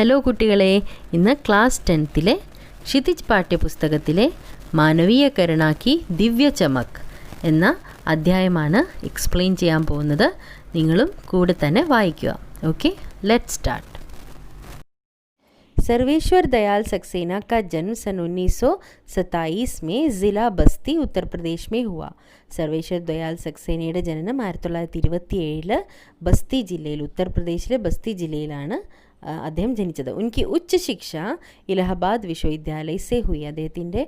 Hello കുട്ടികളെ, ഇന്ന് class 10ലെ Kshitij പാഠ്യപുസ്തകത്തിലെ മാനവീയകരണാക്കി ദിവ്യ ചമക് എന്ന അധ്യായമാണ് എക്സ്പ്ലെയിൻ ചെയ്യാൻ പോകുന്നത്. നിങ്ങളും കൂടെ തന്നെ വായിക്കുക. Okay, let's start. Sarveshwar Dayal Saxena का जन्म सन 1927 में ज़िला बस्ती उत्तर प्रदेश में हुआ. സർവേശ്വർ ദയാൽ സക്സേനയുടെ ജനനം 1927 ബസ്തി ജില്ലയിൽ, ഉത്തർപ്രദേശിലെ ബസ്തി ജില്ലയിലാണ് അദ്ദേഹം ജനിച്ചത്. ഉൻകി ഉच्च ശിക്ഷ ഇലഹബാദ് വിശ്വവിദ്യാലയ സെ ഹുയി. അദ്ദേഹത്തിൻ്റെ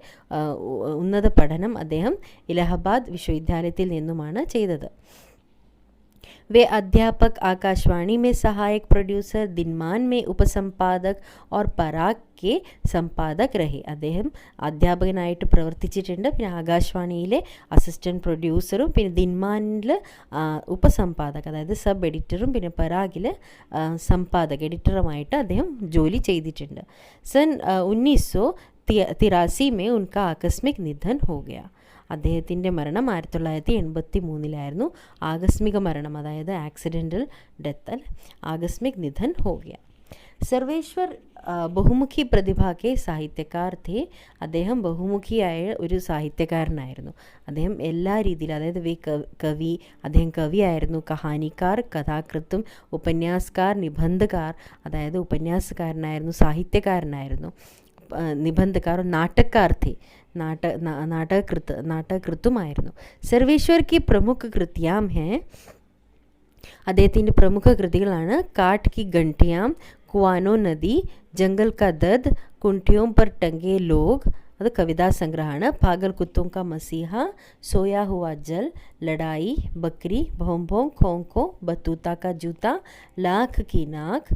ഉന്നത പഠനം അദ്ദേഹം ഇലഹബാദ് വിശ്വവിദ്യാലയത്തിൽ നിന്നുമാണ് ചെയ്തത്. वे अध्यापक, आकाशवाणी में सहायक प्रोड्यूसर, दिनमान में उपसंपादक और पराग के സമ്പാദക് രഹി. അദ്ദേഹം അധ്യാപകനായിട്ട് പ്രവർത്തിച്ചിട്ടുണ്ട്. പിന്നെ ആകാശവാണിയിലെ അസിസ്റ്റൻറ്റ് പ്രൊഡ്യൂസറും, പിന്നെ ദിൻമാനിൽ ഉപസമ്പാദക് അതായത് സബ് എഡിറ്ററും, പിന്നെ പരാഗിൽ സമ്പാദക് എഡിറ്ററുമായിട്ട് അദ്ദേഹം ജോലി ചെയ്തിട്ടുണ്ട്. സൻ 1983 में उनका आकस्मिक निधन हो गया. അദ്ദേഹത്തിൻ്റെ മരണം 1983 ആകസ്മിക മരണം, അതായത് ആക്സിഡൻ്റൽ ഡെത്ത്, ആകസ്മിക് നിധൻ ഹോ ഗയ. സർവേശ്വർ ബഹുമുഖി പ്രതിഭാക്കെ സാഹിത്യക്കാർ थे. അദ്ദേഹം ബഹുമുഖിയായ ഒരു സാഹിത്യകാരനായിരുന്നു. അദ്ദേഹം എല്ലാ രീതിയിലും, അതായത് കവി, അദ്ദേഹം കവിയായിരുന്നു, കഹാനിക്കാർ, കഥാകൃത്തും, ഉപന്യാസക്കാർ, നിബന്ധകാർ, അതായത് ഉപന്യാസകാരനായിരുന്നു, സാഹിത്യകാരനായിരുന്നു, നിബന്ധക്കാർ, നാട്ടക്കാർ थे, നാടകകൃത്തുമായിരുന്നു. സർവേശ്വർ की प्रमुख कृतियाँ हैं. അദ്ദേഹത്തിൻ്റെ പ്രമുഖ കൃതികളാണ് കാട്ട് की घंटियाँ, कुआनो नदी, जंगल का दर्द, कुंटियों पर टंगे लोग, അത് കവിതാ സംഗ്രഹമാണ്. പാഗൽ കുത്തും കാ മസീഹ, സോയാ ഹുവാ ജൽ, ലഡായി, ബക്രി, ഭോം ഭോം, ഖോങ്കോ, ബത്തൂത്ത കാ ജൂത്ത, ലാഖ് की नाक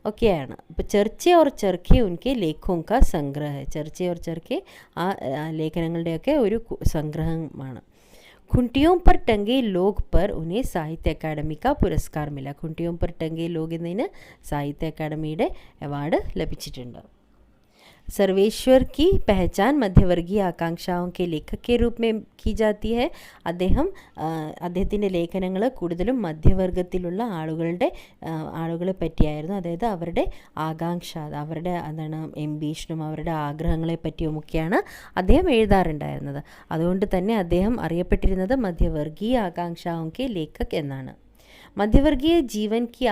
ഒക്കെയാണ്. അപ്പോൾ ചർച്ചെ ഓർ ചർഖെ ഉൻകെ ലേഖോं का സംഗ്രഹ. ചർച്ചെ ഓർ ചർഖെ ആ ലേഖനങ്ങളുടെയൊക്കെ ഒരു സംഗ്രഹമാണ്. ഖുണ്ടിയോं पर टंगे लोग पर उन्हें സാഹിത്യ അക്കാദമി का പുരസ്കാർ മില. ഖുണ്ടിയോं पर टंगे लोग എന്നതിന് സാഹിത്യ അക്കാദമിയുടെ അവാർഡ് ലഭിച്ചിട്ടുണ്ട്. സർവേശ്വർ की पहचान मध्यवर्गीय आकांक्षाओं के लेखक के रूप में की जाती है. അദ്ദേഹത്തിൻ്റെ ലേഖനങ്ങൾ കൂടുതലും മധ്യവർഗത്തിലുള്ള ആളുകളെ പറ്റിയായിരുന്നു. അതായത് അവരുടെ ആകാംക്ഷ, അവരുടെ എന്താണ് എംബീഷനും അവരുടെ ആഗ്രഹങ്ങളെ പറ്റിയുമൊക്കെയാണ് അദ്ദേഹം എഴുതാറുണ്ടായിരുന്നത്. അതുകൊണ്ട് തന്നെ അദ്ദേഹം അറിയപ്പെട്ടിരുന്നത് മധ്യവർഗീയ ആകാംക്ഷാओं के लेखक എന്നാണ്. मध्यवर्गीय जीवन की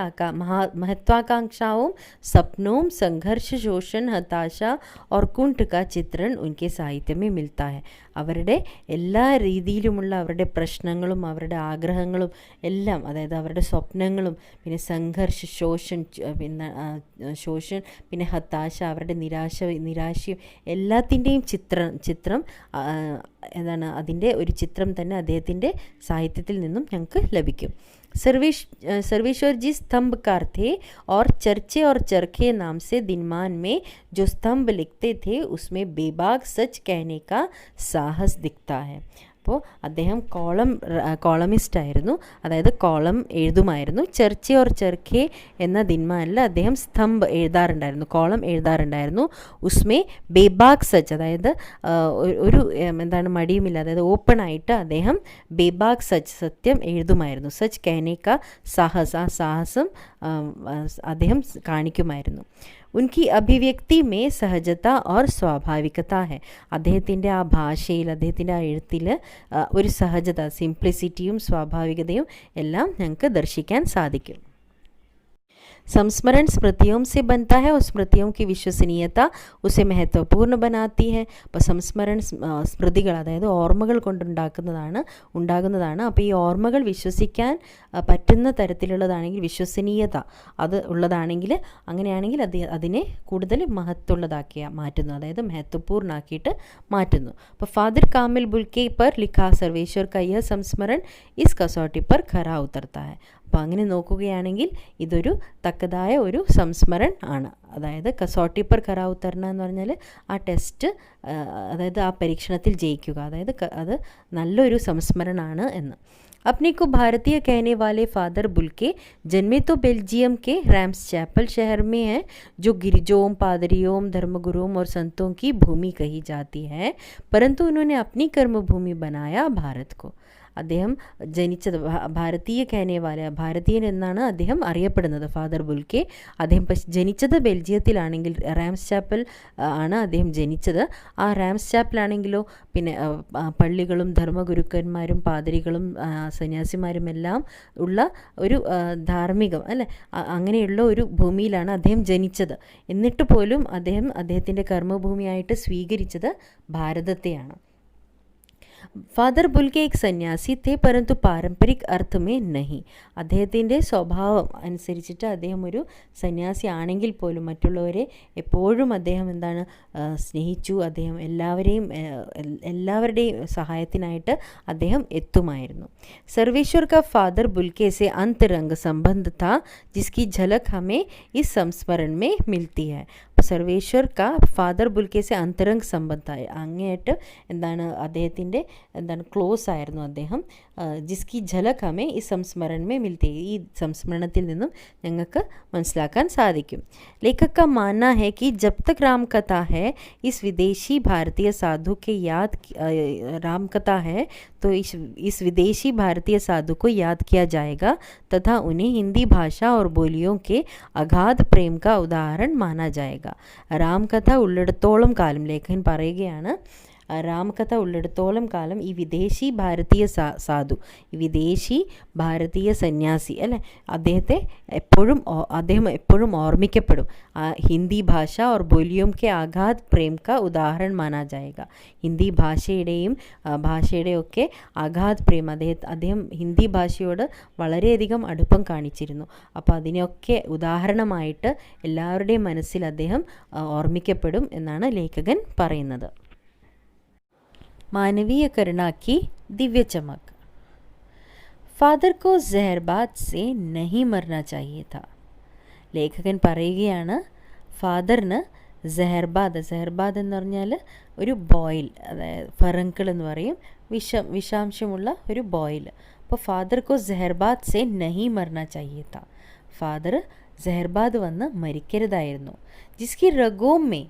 महत्वाकांक्षाओं, सपनों, संघर्ष, शोषण, हताशा और कुंठ का चित्रण उनके साहित्य में मिलता है. അവരുടെ എല്ലാ രീതിയിലുമുള്ള അവരുടെ പ്രശ്നങ്ങളും അവരുടെ ആഗ്രഹങ്ങളും എല്ലാം, അതായത് അവരുടെ സ്വപ്നങ്ങളും, പിന്നെ സംഘർഷ, ശോഷൻ, പിന്നെ ഹതാശ, അവരുടെ നിരാശയും എല്ലാത്തിൻ്റെയും ചിത്രം എന്താണ്, അതിൻ്റെ ഒരു ചിത്രം തന്നെ അദ്ദേഹത്തിൻ്റെ സാഹിത്യത്തിൽ നിന്നും ഞങ്ങൾക്ക് ലഭിക്കും. सर्वेश्वर जी स्तंभकार थे और चर्चे और चरखे नाम से दिनमान में जो स्तंभ लिखते थे उसमें बेबाक सच कहने का साहस दिखता है. അപ്പോൾ അദ്ദേഹം കോളമിസ്റ്റ് ആയിരുന്നു, അതായത് കോളം എഴുതുമായിരുന്നു. ചർച്ചെ ഓർ ചർഖെ എന്ന ദിൻമാനിൽ അദ്ദേഹം സ്തംഭ് എഴുതാറുണ്ടായിരുന്നു, കോളം എഴുതാറുണ്ടായിരുന്നു. ഉസ്മേ ബേബാക് സച്ച്, അതായത് ഒരു എന്താണ് മടിയുമില്ല, അതായത് ഓപ്പണായിട്ട് അദ്ദേഹം ബേബാക് സച്ച്, സത്യം എഴുതുമായിരുന്നു. സച്ച് കഹനേക്ക സാഹസ്, ആ സാഹസം അദ്ദേഹം കാണിക്കുമായിരുന്നു. ഉൻകി അഭിവ്യക്തി മേ സഹജത ഓർ സ്വാഭാവികത ഹെ. അദ്ദേഹത്തിൻ്റെ ആ ഭാഷയിൽ, അദ്ദേഹത്തിൻ്റെ ആ എഴുത്തിൽ ഒരു സഹജത, സിംപ്ലിസിറ്റിയും സ്വാഭാവികതയും എല്ലാം ഞങ്ങൾക്ക് ദർശിക്കാൻ സാധിക്കും. संस्मरण स्मृतियों से बनता है और स्मृतियों की विश्वसनीयता उसे महत्वपूर्ण बनाती है. അപ്പോൾ സംസ്മരൺ സ്മൃതികൾ, അതായത് ഓർമ്മകൾ ഉണ്ടാകുന്നതാണ്. അപ്പോൾ ഈ ഓർമ്മകൾ വിശ്വസിക്കാൻ പറ്റുന്ന തരത്തിലുള്ളതാണെങ്കിൽ, വിശ്വസനീയത അത് ഉള്ളതാണെങ്കിൽ, അങ്ങനെയാണെങ്കിൽ അതിനെ കൂടുതൽ മഹത്വമുള്ളതാക്കി മാറ്റുന്നു, അതായത് മഹത്വപൂർണ്ണാക്കിയിട്ട് മാറ്റുന്നു. അപ്പോൾ ഫാദർ കാമിൽ ബുൽക്കെ पर लिखा सर्वेश्वर का यह संस्मरण इस कसौटी पर खरा उतरता है. അപ്പോൾ അങ്ങനെ നോക്കുകയാണെങ്കിൽ ഇതൊരു തക്കതായ ഒരു സംസ്മരൺ ആണ്. അതായത് കസോട്ടി പർ ഖറാ ഉത്തർന എന്ന് പറഞ്ഞാൽ ആ ടെസ്റ്റ്, അതായത് ആ പരീക്ഷണത്തിൽ ജയിക്കുക, അതായത് അത് നല്ലൊരു സംസ്മരണമാണ് എന്ന്. अपने को भारतीय कहने वाले फादर बुल्के जन्मे तो बेल्जियम के रैम्स चैपल शहर में हैं, जो गिरजों, पादरियों, धर्मगुरुओं और संतों की भूमि कही जाती है, परंतु उन्होंने अपनी कर्मभूमि बनाया भारत को. അദ്ദേഹം ജനിച്ചത് ഭാരതീയ കാനേവാല, ഭാരതീയൻ എന്നാണ് അദ്ദേഹം അറിയപ്പെടുന്നത് ഫാദർ ബുൽക്കെ. അദ്ദേഹം ജനിച്ചത് ബെൽജിയത്തിലാണെങ്കിൽ റാംസ് ചാപ്പൽ ആണ് അദ്ദേഹം ജനിച്ചത്. ആ റാംസ് ചാപ്പലാണെങ്കിലോ പിന്നെ പള്ളികളും ധർമ്മഗുരുക്കന്മാരും പാതിരികളും സന്യാസിമാരും എല്ലാം ഉള്ള ഒരു ധാർമ്മികം അല്ലെ, അങ്ങനെയുള്ള ഒരു ഭൂമിയിലാണ് അദ്ദേഹം ജനിച്ചത്. എന്നിട്ട് പോലും അദ്ദേഹത്തിൻ്റെ കർമ്മഭൂമിയായിട്ട് സ്വീകരിച്ചത് ഭാരതത്തെയാണ്. ഫാദർ ബുൽക്കെ एक സന്യാസി थे परंतु പാരമ്പരിക് अर्थ में नहीं. അദ്ദേഹത്തിൻ്റെ സ്വഭാവം അനുസരിച്ചിട്ട് അദ്ദേഹം ഒരു സന്യാസി ആണെങ്കിൽ പോലും മറ്റുള്ളവരെ എപ്പോഴും അദ്ദേഹം എന്താണ് സ്നേഹിച്ചു. അദ്ദേഹം എല്ലാവരുടെയും സഹായത്തിനായിട്ട് അദ്ദേഹം എത്തുമായിരുന്നു. സർവേശ്വർ का फादर बुल्के से अंतरंग संबंध था जिसकी झलक हमें इस संस्मरण में मिलती है. സർവേശ്വർ കാ ഫാദർ ബുൽക്കെസെ അന്തരംഗ് സംബന്ധമായ അങ്ങേയറ്റ് എന്താണ് അദ്ദേഹത്തിൻ്റെ എന്താണ് ക്ലോസ് ആയിരുന്നു അദ്ദേഹം. ജിസ്കി ഝലക് ഹമേ ഈ സംസ്മരണമേ മിൽത്തി, ഈ സംസ്മരണത്തിൽ നിന്നും ഞങ്ങൾക്ക് മനസ്സിലാക്കാൻ സാധിക്കും. ലേഖക का मानना है कि जब तक राम कथा है इस विदेशी भारतीय साधु के याद राम कथा है तो इस विदेशी भारतीय साधु को याद किया जाएगा तथा उन्हें हिंदी भाषा और बोलियों के अगाध प्रेम का उदाहरण माना जाएगा. രാംകഥ ഉള്ളിടത്തോളം കാലം ലേഖകൻ പറയുകയാണ്, രാമകഥ ഉള്ളിടത്തോളം കാലം ഈ വിദേശി ഭാരതീയ സാധു, ഈ വിദേശി ഭാരതീയ സന്യാസി അല്ലേ, അദ്ദേഹം എപ്പോഴും ഓർമ്മിക്കപ്പെടും. ഹിന്ദി ഭാഷ और बोलियों के आघात प्रेम का उदाहरण माना जाएगा. ഹിന്ദി ഭാഷയുടെയൊക്കെ ആഘാത് പ്രേം, അദ്ദേഹം ഹിന്ദി ഭാഷയോട് വളരെയധികം അടുപ്പം കാണിച്ചിരുന്നു. അപ്പോൾ അതിനൊക്കെ ഉദാഹരണമായിട്ട് എല്ലാവരുടെയും മനസ്സിൽ അദ്ദേഹം ഓർമ്മിക്കപ്പെടും എന്നാണ് ലേഖകൻ പറയുന്നത്. मानवीय करुणा की दिव्य चमक. फादर को जहरबाद से नहीं मरना चाहिए था. ലേഖകൻ പറയുകയാണ് ഫാദറിന് ജഹർബാദ് എന്ന് പറഞ്ഞാൽ ഒരു ബോയിൽ, അതായത് ഫറങ്കിൾ എന്ന് പറയും, വിഷാംശമുള്ള ഒരു ബോയിൽ. അപ്പോൾ ഫാദർ കോ ജഹർബാദ് സെ നഹി മർന ചാഹിയെ താ, ഫാദർ ജഹർബാദ് വന്ന് മരിക്കരുതായിരുന്നു. ജിസ്കി रगों में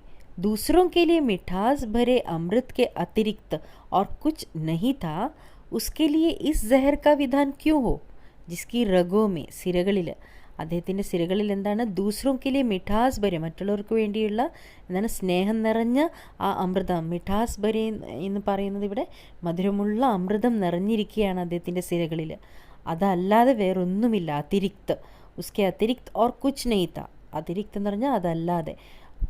दूसरों के लिए मिठास भरे अमृत के अतिरिक्त और कुछ नहीं था, उसके लिए इस जहर का विधान क्यों हो. जिसकी रगों में സിരകളിൽ, അദ്ദേഹത്തിൻ്റെ സിരകളിൽ എന്താണ് ദൂസറോങ്കിലെ മിഠാസ് ഭരെ, മറ്റുള്ളവർക്ക് വേണ്ടിയുള്ള എന്താണ് സ്നേഹം നിറഞ്ഞ ആ അമൃതം. മിഠാസ് ഭരെ എന്ന് പറയുന്നത് ഇവിടെ മധുരമുള്ള അമൃതം നിറഞ്ഞിരിക്കുകയാണ് അദ്ദേഹത്തിൻ്റെ സിരകളിൽ. അതല്ലാതെ വേറൊന്നുമില്ല. അതിരിക്ത്, ഉസ്കെ അതിരിക്ത് ഓർ കുച്ച് നെയ് താ, അതിരിക്ത് എന്ന് പറഞ്ഞാൽ അതല്ലാതെ,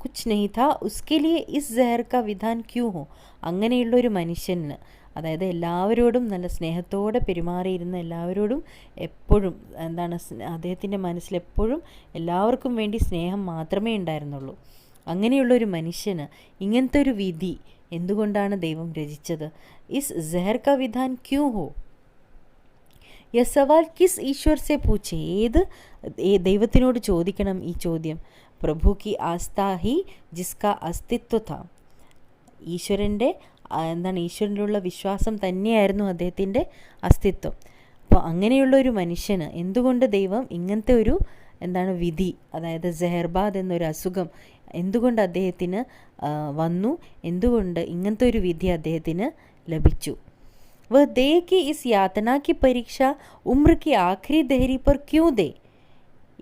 കുച്ച് നെയ് താ ഉസ്കെ ലിയെ ഇസ് ജഹർ കാ വിധാൻ ക്യൂ ഹോ. അങ്ങനെയുള്ളൊരു മനുഷ്യന്, അതായത് എല്ലാവരോടും നല്ല സ്നേഹത്തോടെ പെരുമാറിയിരുന്ന, എല്ലാവരോടും എപ്പോഴും എന്താണ് അദ്ദേഹത്തിൻ്റെ മനസ്സിലെപ്പോഴും എല്ലാവർക്കും വേണ്ടി സ്നേഹം മാത്രമേ ഉണ്ടായിരുന്നുള്ളൂ. അങ്ങനെയുള്ളൊരു മനുഷ്യന് ഇങ്ങനത്തെ ഒരു വിധി എന്തുകൊണ്ടാണ് ദൈവം രചിച്ചത്? ഇസ് ജഹർ കാ വിധാൻ ക്യൂ ഹോ. യ സവാൽ കിസ് ഈശ്വർ സെ പൂച്ചെ, ദൈവത്തിനോട് ചോദിക്കണം ഈ ചോദ്യം. പ്രഭു കി ആസ്ഥ ഹി ജിസ്കാ അസ്തിത്വ ഥ, ഈശ്വരനിലുള്ള വിശ്വാസം തന്നെയായിരുന്നു അദ്ദേഹത്തിൻ്റെ അസ്തിത്വം. അപ്പോൾ അങ്ങനെയുള്ള ഒരു മനുഷ്യന് എന്തുകൊണ്ട് ദൈവം ഇങ്ങനത്തെ ഒരു വിധി, അതായത് ജഹർബാദ് എന്നൊരു അസുഖം എന്തുകൊണ്ട് അദ്ദേഹത്തിന് വന്നു, എന്തുകൊണ്ട് ഇങ്ങനത്തെ ഒരു വിധി അദ്ദേഹത്തിന് ലഭിച്ചു? വഹ് ദേ കി ഇസ് യാതന കി പരീക്ഷ ഉമ്ര കി ആഖിരി ദഹരി പർ ക്യൂ ദേ.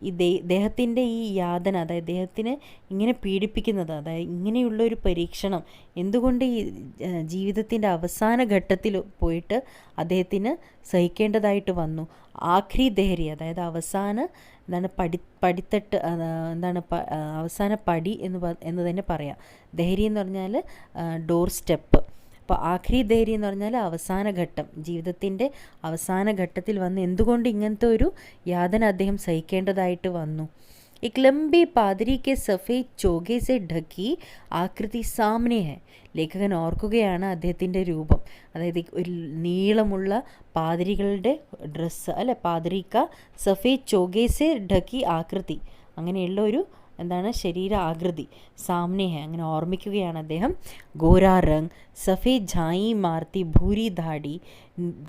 ഈ ദേഹത്തിൻ്റെ ഈ യാതന, അതായത് ദേഹത്തിനെ ഇങ്ങനെ പീഡിപ്പിക്കുന്നത്, അതായത് ഇങ്ങനെയുള്ളൊരു പരീക്ഷണം എന്തുകൊണ്ട് ഈ ജീവിതത്തിൻ്റെ അവസാന ഘട്ടത്തിൽ പോയിട്ട് അദ്ദേഹത്തിന് സഹിക്കേണ്ടതായിട്ട് വന്നു? ആഖിരി ദഹരി, അതായത് അവസാന പടിത്തട്ട്, അവസാന പടി എന്ന് തന്നെ പറയാം. ദഹരി എന്ന് പറഞ്ഞാൽ ഡോർ സ്റ്റെപ്പ്. അപ്പോൾ ആഖിരി ദഹരി എന്ന് പറഞ്ഞാൽ അവസാന ഘട്ടം, ജീവിതത്തിൻ്റെ അവസാന ഘട്ടത്തിൽ വന്ന് എന്തുകൊണ്ട് ഇങ്ങനത്തെ ഒരു യാതന അദ്ദേഹം സഹിക്കേണ്ടതായിട്ട് വന്നു? एक लंबे पादरी के सफ़ेद चोगे से ढकी ആകൃതി സാമനെ ഹെ. ലേഖകൻ ഓർക്കുകയാണ് അദ്ദേഹത്തിൻ്റെ രൂപം, അതായത് ഒരു നീളമുള്ള പാതിരികളുടെ ഡ്രസ്സ് അല്ലെ, പാതിരിക്ക സഫേദ് ചോഗെ സെ ഢക്കി ആകൃതി, അങ്ങനെയുള്ള ഒരു ശരീര ആകൃതി സാമനെ ഹെ, അങ്ങനെ ഓർമ്മിക്കുകയാണ് അദ്ദേഹം. ഗോരാ റങ്, സഫേദ് ഝായി മാർത്തി ഭൂരി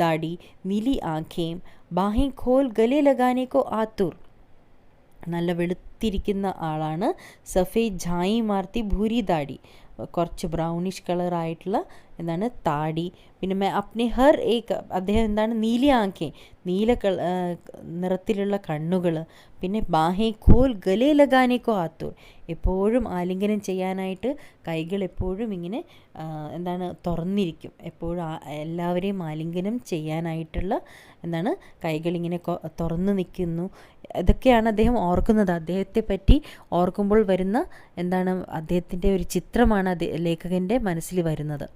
ദാടി നീലി ആഖേം, ബാഹേം ഖോൽ ഗലെ ലഗാനെ കോ ആതുർ. നല്ല വെളുത്തിരിക്കുന്ന ആളാണ്. സഫേദ് ഝായി മാർത്തി ഭൂരി ദാടി, കുറച്ച് ബ്രൗണിഷ് കളറായിട്ടുള്ള എന്താണ് താടി, പിന്നെ മേ അപ്നെ ഹർ ഏക്ക് അദ്ദേഹം എന്താണ് നീല ആങ്കെ, നീല നിറത്തിലുള്ള കണ്ണുകൾ, പിന്നെ ബാഹേ ഖോൽ ഗലേ ലഗാനേക്കോ ആത്തൂർ, എപ്പോഴും ആലിംഗനം ചെയ്യാനായിട്ട് കൈകൾ എപ്പോഴും ഇങ്ങനെ എന്താണ് തുറന്നിരിക്കും, എപ്പോഴും എല്ലാവരെയും ആലിംഗനം ചെയ്യാനായിട്ടുള്ള എന്താണ് കൈകളിങ്ങനെ തുറന്നു നിൽക്കുന്നു. ഇതൊക്കെയാണ് അദ്ദേഹം ഓർക്കുന്നത്. അദ്ദേഹത്തെ പറ്റി ഓർക്കുമ്പോൾ വരുന്ന എന്താണ് അദ്ദേഹത്തിൻ്റെ ഒരു ചിത്രമാണ് ലേഖകൻ്റെ മനസ്സിൽ വരുന്നത്.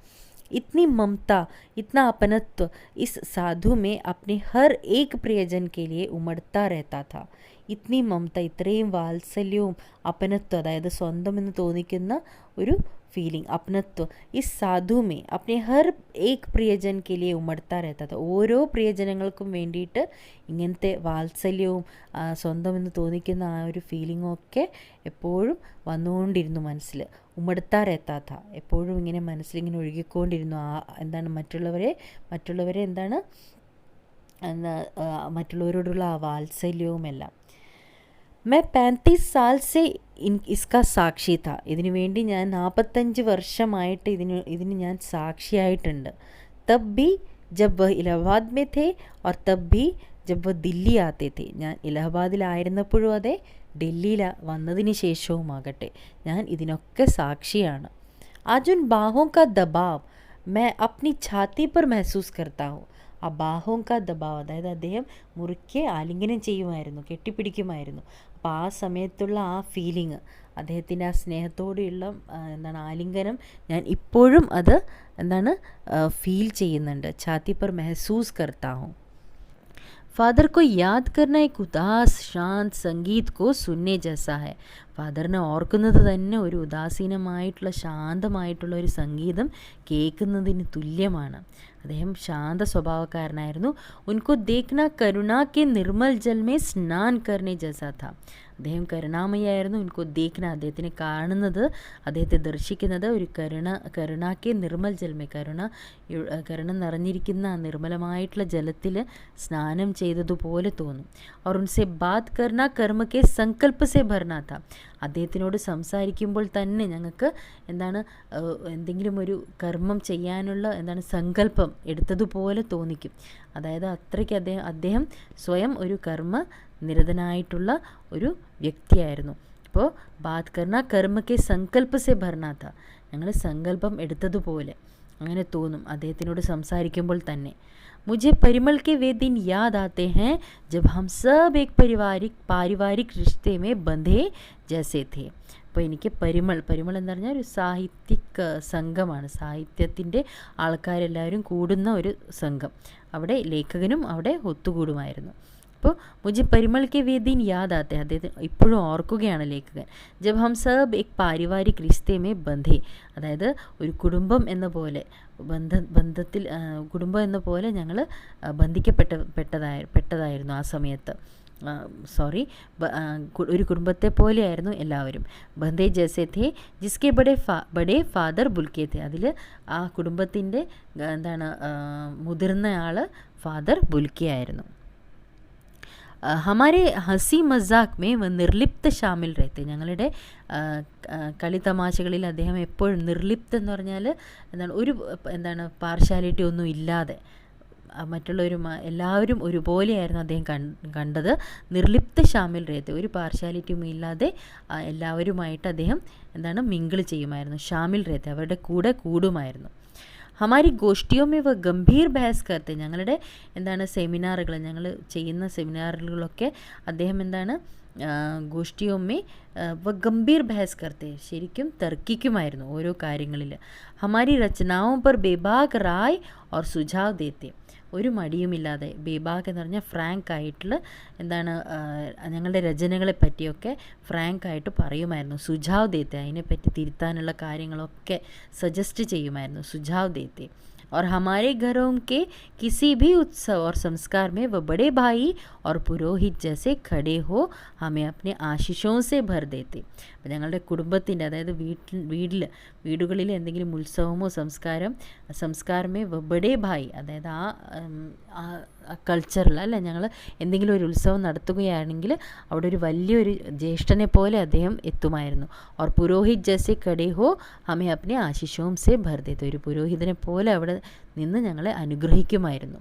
इतनी ममता, इतना अपनत्व इस साधु में अपने हर एक प्रियजन के लिए उमड़ता रहता था. ഇത്നി മമത, ഇത്രയും വാത്സല്യവും അപനത്വം, അതായത് സ്വന്തം എന്ന് തോന്നിക്കുന്ന ഒരു ഫീലിംഗ്, അപനത്വം. ഈ സാധുമേ അപ്നെ ഹർ ഏക് പ്രിയജൻ കെ ലിയെ ഉമർത്താ രഹത്താ താ, ഓരോ പ്രിയജനങ്ങൾക്കും വേണ്ടിയിട്ട് ഇങ്ങനത്തെ വാത്സല്യവും സ്വന്തം എന്ന് തോന്നിക്കുന്ന ആ ഒരു ഫീലിംഗും ഒക്കെ എപ്പോഴും വന്നുകൊണ്ടിരുന്നു മനസ്സിൽ. ഉമർത്താ രഹത്താ താ, എപ്പോഴും ഇങ്ങനെ മനസ്സിലിങ്ങനെ ഒഴുകിക്കൊണ്ടിരുന്നു. എന്താണ് മറ്റുള്ളവരെ എന്താണ് മറ്റുള്ളവരോടുള്ള ആ വാത്സല്യവുമെല്ലാം. मैं 35 साल से इसका സാക്ഷി था. ഇതിനു വേണ്ടി ഞാൻ 45 വർഷമായിട്ട് ഇതിന് ഞാൻ സാക്ഷിയായിട്ടുണ്ട്. तब भी जब वह इलाहाबाद में थे और तब भी जब वह दिल्ली आते थे. ഞാൻ ഇലഹബാദിലായിരുന്നപ്പോഴും അതെ, ഡൽഹിയിൽ വന്നതിന് ശേഷവുമാകട്ടെ ഞാൻ ഇതിനൊക്കെ സാക്ഷിയാണ്. आज उन बाहों का दबाव मैं अपनी छाती पर महसूस करता हूँ. ആ ബാഹോം കാ ദബാവ്, അതായത് അദ്ദേഹം മുറുക്കെ ആലിംഗനം ചെയ്യുമായിരുന്നു, കെട്ടിപ്പിടിക്കുമായിരുന്നു. അപ്പോൾ ആ സമയത്തുള്ള ആ ഫീലിംഗ്, അദ്ദേഹത്തിൻ്റെ ആ സ്നേഹത്തോടെയുള്ള എന്താണ് ആലിംഗനം ഞാൻ ഇപ്പോഴും അത് എന്താണ് ഫീൽ ചെയ്യുന്നുണ്ട്. ഛാത്തി പർ മെഹസൂസ് കർത്താ ഹൂം. फादर को याद करना एक उदास शांत संगीत को सुनने जैसा है. ഫാദറിനെ ഓർക്കുന്നത് തന്നെ ഒരു ഉദാസീനമായിട്ടുള്ള ശാന്തമായിട്ടുള്ള ഒരു സംഗീതം കേൾക്കുന്നതിന് തുല്യമാണ്. അദ്ദേഹം ശാന്ത സ്വഭാവക്കാരനായിരുന്നു. ഉൻകോ ദേഖ്ന കരുണ കെ നിർമ്മൽ ജൽ മേ സ്നാൻ കർനെ ജൈസാ था. അദ്ദേഹം കരുണാമയായിരുന്നു. ഉൻകോ ദേഖ്ന, അദ്ദേഹത്തിനെ കാണുന്നത്, അദ്ദേഹത്തെ ദർശിക്കുന്നത് ഒരു കരുണാക്കെ നിർമ്മൽ ജൽമേ, കരുണ നിറഞ്ഞിരിക്കുന്ന നിർമ്മലമായിട്ടുള്ള ജലത്തിൽ സ്നാനം ചെയ്തതുപോലെ തോന്നും. और उनसे बात करना कर्म के संकल्प से भरना था. അദ്ദേഹത്തിനോട് സംസാരിക്കുമ്പോൾ തന്നെ ഞങ്ങൾക്ക് എന്താണ് എന്തെങ്കിലും ഒരു കർമ്മം ചെയ്യാനുള്ള എന്താണ് സങ്കല്പം എടുത്തതുപോലെ തോന്നിക്കും. അതായത് അത്രയ്ക്ക് അദ്ദേഹം സ്വയം ഒരു കർമ്മ നിരതനായിട്ടുള്ള ഒരു വ്യക്തിയായിരുന്നു. അപ്പോൾ ബാത് കർണ കർമ്മക്കെ സങ്കല്പസെ ഭർണാത്ത, ഞങ്ങൾ സങ്കല്പം എടുത്തതുപോലെ അങ്ങനെ തോന്നും അദ്ദേഹത്തിനോട് സംസാരിക്കുമ്പോൾ തന്നെ. मुझे परिमल के वे दिन याद आते हैं जब हम सब एक पारिवारिक रिश्ते में बंधे जैसे थे. അപ്പോൾ എനിക്ക് പരിമൾ എന്ന് പറഞ്ഞാൽ ഒരു സാഹിത്യക് സംഘമാണ്, സാഹിത്യത്തിൻ്റെ ആൾക്കാരെല്ലാവരും കൂടുന്ന ഒരു സംഘം. അവിടെ ലേഖകനും അവിടെ ഒത്തുകൂടുമായിരുന്നു. അപ്പോൾ മുझे परिमल के वे दिन याद आते हैं, അദ്ദേഹത്തിന് ഇപ്പോഴും ഓർക്കുകയാണ് ലേഖകൻ. ജബ് ഹം സബ് എക് പാരിവാരിക് റിശ്തേ മേ ബന്ധേ, അതായത് ഒരു കുടുംബം എന്ന പോലെ ബന്ധത്തിൽ കുടുംബം എന്ന പോലെ ഞങ്ങൾ ബന്ധിക്കപ്പെട്ടതായിരുന്നു ആ സമയത്ത്. ഒരു കുടുംബത്തെ പോലെയായിരുന്നു എല്ലാവരും. ബന്ധേ ജൈസേ ഥേ ജിസ്കെ ബഡേ ഫാദർ ബുൽക്കെ ഥേ, അതിൽ ആ കുടുംബത്തിൻ്റെ എന്താണ് മുതിർന്ന ആൾ ഫാദർ ബുൽക്കെ ആയിരുന്നു. ഹമാരെ ഹസി മസാഖ് മേ നിർലിപ്ത ഷാമിൽ രഹത്തെ, ഞങ്ങളുടെ കളിത്തമാശകളിൽ അദ്ദേഹം എപ്പോഴും നിർലിപ്ത് എന്ന് പറഞ്ഞാൽ എന്താണ് പാർഷ്യാലിറ്റി ഒന്നും ഇല്ലാതെ എല്ലാവരും ഒരുപോലെയായിരുന്നു അദ്ദേഹം കണ്ടത്. നിർലിപ്ത ഷാമിൽ രഹത്തെ, ഒരു പാർഷ്യാലിറ്റിയും ഇല്ലാതെ എല്ലാവരുമായിട്ട് അദ്ദേഹം എന്താണ് മിങ്കിൾ ചെയ്യുമായിരുന്നു. ഷാമിൽ രഹത്തെ, അവരുടെ കൂടെ കൂടുമായിരുന്നു. ഹമാരി ഗോഷ്ഠിയോ മേ വ ഗംഭീർ ബഹസ് കർത്തെ, ഞങ്ങളുടെ എന്താണ് സെമിനാറുകൾ, ഞങ്ങൾ ചെയ്യുന്ന സെമിനാറുകളൊക്കെ അദ്ദേഹം എന്താണ് ഗോഷ്ഠിയോ മേ വ ഗംഭീർ ബഹസ് കർത്തെ, ശരിക്കും തർക്കിക്കുമായിരുന്നു ഓരോ കാര്യങ്ങളിൽ. ഹമാരി രചനാओं पर बेबाक राय और सुझाव देते, ഒരു മടിയുമില്ലാതെ, ബേബാക്ക് എന്ന് പറഞ്ഞാൽ ഫ്രാങ്ക് ആയിട്ടുള്ള എന്താണ് ഞങ്ങളുടെ രചനകളെ പറ്റിയൊക്കെ ഫ്രാങ്ക് ആയിട്ട് പറയുമായിരുന്നു. സുझाव देते, അതിനെപ്പറ്റി തിരുത്താനുള്ള കാര്യങ്ങളൊക്കെ സജസ്റ്റ് ചെയ്യുമായിരുന്നു. सुझाव देते. और हमारे घरों के किसी भी उत्सव और संस्कार में वह बड़े भाई और पुरोहित जैसे खड़े हो हमें अपने आशीषों से भर देते. അപ്പോൾ ഞങ്ങളുടെ കുടുംബത്തിൻ്റെ, അതായത് വീടുകളിൽ എന്തെങ്കിലും ഉത്സവമോ സംസ്കാരമേ വ ബഡേ ഭായി, അതായത് ആ കൾച്ചറിൽ അല്ലേ, ഞങ്ങൾ എന്തെങ്കിലും ഒരു ഉത്സവം നടത്തുകയാണെങ്കിൽ അവിടെ ഒരു വലിയൊരു ജ്യേഷ്ഠനെ പോലെ അദ്ദേഹം എത്തുമായിരുന്നു. ഓർ പുരോഹിത് ജैसे खड़े हो हमें अपने आशीषों से भर देते, ഒരു പുരോഹിതനെ പോലെ അവിടെ നിന്ന് ഞങ്ങളെ അനുഗ്രഹിക്കുമായിരുന്നു.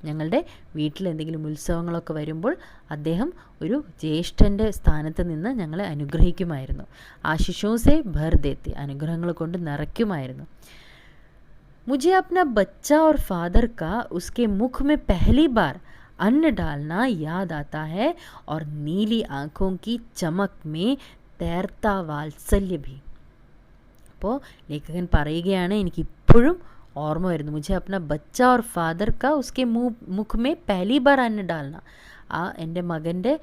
ഞങ്ങളുടെ വീട്ടിൽ എന്തെങ്കിലും ഉത്സവങ്ങളൊക്കെ വരുമ്പോൾ അദ്ദേഹം ഒരു ജ്യേഷ്ഠൻ്റെ സ്ഥാനത്ത് നിന്ന് ഞങ്ങളെ അനുഗ്രഹിക്കുമായിരുന്നു. ആശിഷോं से भर देते, അനുഗ്രഹങ്ങൾ കൊണ്ട് നിറയ്ക്കുമായിരുന്നു. मुझे अपना बच्चा और फादर का उसके मुख में पहली बार अन्न डालना याद आता है और नीली आँखों की चमक में तैरता वात्सल्य भी. അപ്പോൾ ലേഖകൻ പറയുകയാണ്, എനിക്കിപ്പോഴും ഓർമ്മ വരുന്നു. മുझे अपना बच्चा और फादर का उसके मुख में पहली बार अन्न डालना. ആ എൻ്റെ മകൻ്റെ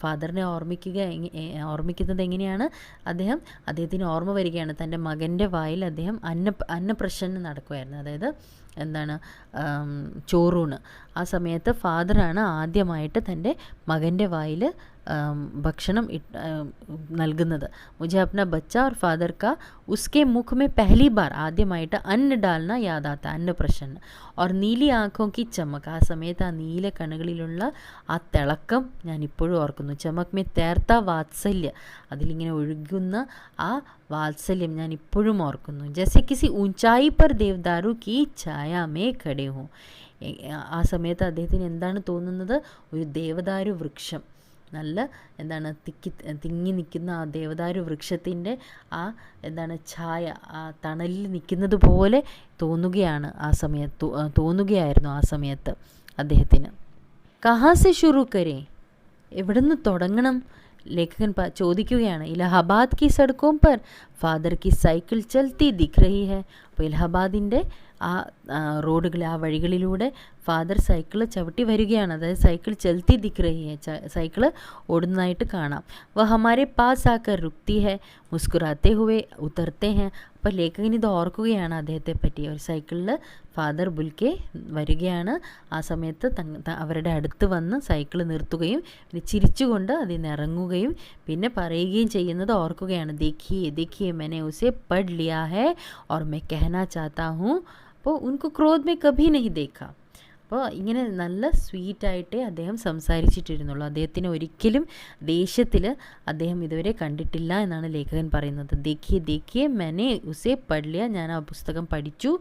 ഫാദറിനെ ഓർമ്മിക്കുന്നത് എങ്ങനെയാണ്, അദ്ദേഹത്തിന് ഓർമ്മ വരികയാണ്, തൻ്റെ മകൻ്റെ വായിൽ അദ്ദേഹം അന്നപ്രശ്നം നടക്കുമായിരുന്നു. അതായത് എന്താണ്, ചോറൂണ്. ആ സമയത്ത് ഫാദറാണ് ആദ്യമായിട്ട് തൻ്റെ മകൻ്റെ വായിൽ ഭക്ഷണം നൽകുന്നത്. മുझे अपना बच्चा और फादर का उसके मुख में पहली बार ആദ്യമായിട്ട് അन्न डालना याद आता, അന്നപ്രശ്നം. और നീലി ആँखों की चमक, ആ സമയത്ത് ആ നീല കണ്ണുകളിലുള്ള ആ തിളക്കം ഞാൻ ഇപ്പോഴും ഓർക്കുന്നു. ചമക് മേ തേർത്ത വാത്സല്യ, അതിലിങ്ങനെ ഒഴുകുന്ന ആ വാത്സല്യം ഞാൻ ഇപ്പോഴും ഓർക്കുന്നു. ജैसे किसी ऊंचाई पर देवदारू की छाया में खड़े हूँ. ആ സമയത്ത് അദ്ദേഹത്തിന് എന്താണ് തോന്നുന്നത്, ഒരു ദേവദാരു വൃക്ഷം, നല്ല എന്താണ് തിങ്ങി നിൽക്കുന്ന ആ ദേവദാരു വൃക്ഷത്തിൻ്റെ ആ എന്താണ് ഛായ, ആ തണലിൽ നിൽക്കുന്നത് പോലെ തോന്നുകയായിരുന്നു ആ സമയത്ത് അദ്ദേഹത്തിന്. കഹാ സെ ശുരു കരേ, എവിടെ നിന്ന് തുടങ്ങണം, ലേഖകൻ ചോദിക്കുകയാണ്. ഇലഹാബാദ് കി സഡ്കോം പർ ഫാദർ കി സൈക്കിൾ ചൽത്തി ദിഖ് രഹി ഹൈ. അപ്പോൾ ഇലഹാബാദിൻ്റെ ആ റോഡുകൾ, ആ വഴികളിലൂടെ ഫാദർ സൈക്കിൾ ചവിട്ടി വരികയാണ്. അതായത് സൈക്കിൾ ചൽത്തി ദിഖ് രഹി ഹൈ, സൈക്കിൾ ഓടുന്നതായിട്ട് കാണാം. വ ഹമാരെ പാസ് ആക്കർ രുക്തി ഹൈ മുസ്കുരാത്തെ ഹുവേ ഉതർത്തെ ഹൈ. അപ്പോൾ ലേഖകൻ ഇത് ഓർക്കുകയാണ് അദ്ദേഹത്തെ പറ്റി. ഒരു സൈക്കിളിൽ ഫാദർ ബുൽക്കെ വരികയാണ്. ആ സമയത്ത് അവരുടെ അടുത്ത് വന്ന് സൈക്കിൾ നിർത്തുകയും പിന്നെ ചിരിച്ചുകൊണ്ട് അതിൽ നിന്ന് ഇറങ്ങുകയും പിന്നെ പറയുകയും ചെയ്യുന്നത് ഓർക്കുകയാണ്. देखिए देखिए मैंने उसे पढ़ लिया है और मैं कहना चाहता हूँ. അപ്പോൾ उनको क्रोध में कभी नहीं देखा. അപ്പോൾ ഇങ്ങനെ നല്ല സ്വീറ്റായിട്ടേ അദ്ദേഹം സംസാരിച്ചിട്ടിരുന്നുള്ളൂ. അദ്ദേഹത്തിന് ഒരിക്കലും ദേഷ്യത്തിൽ അദ്ദേഹം ഇതുവരെ കണ്ടിട്ടില്ല എന്നാണ് ലേഖകൻ പറയുന്നത്. ദേഖിയെ ദേഖിയെ മെനെ ഉസേ പഠില്ല, ഞാൻ ആ പുസ്തകം പഠിച്ചു,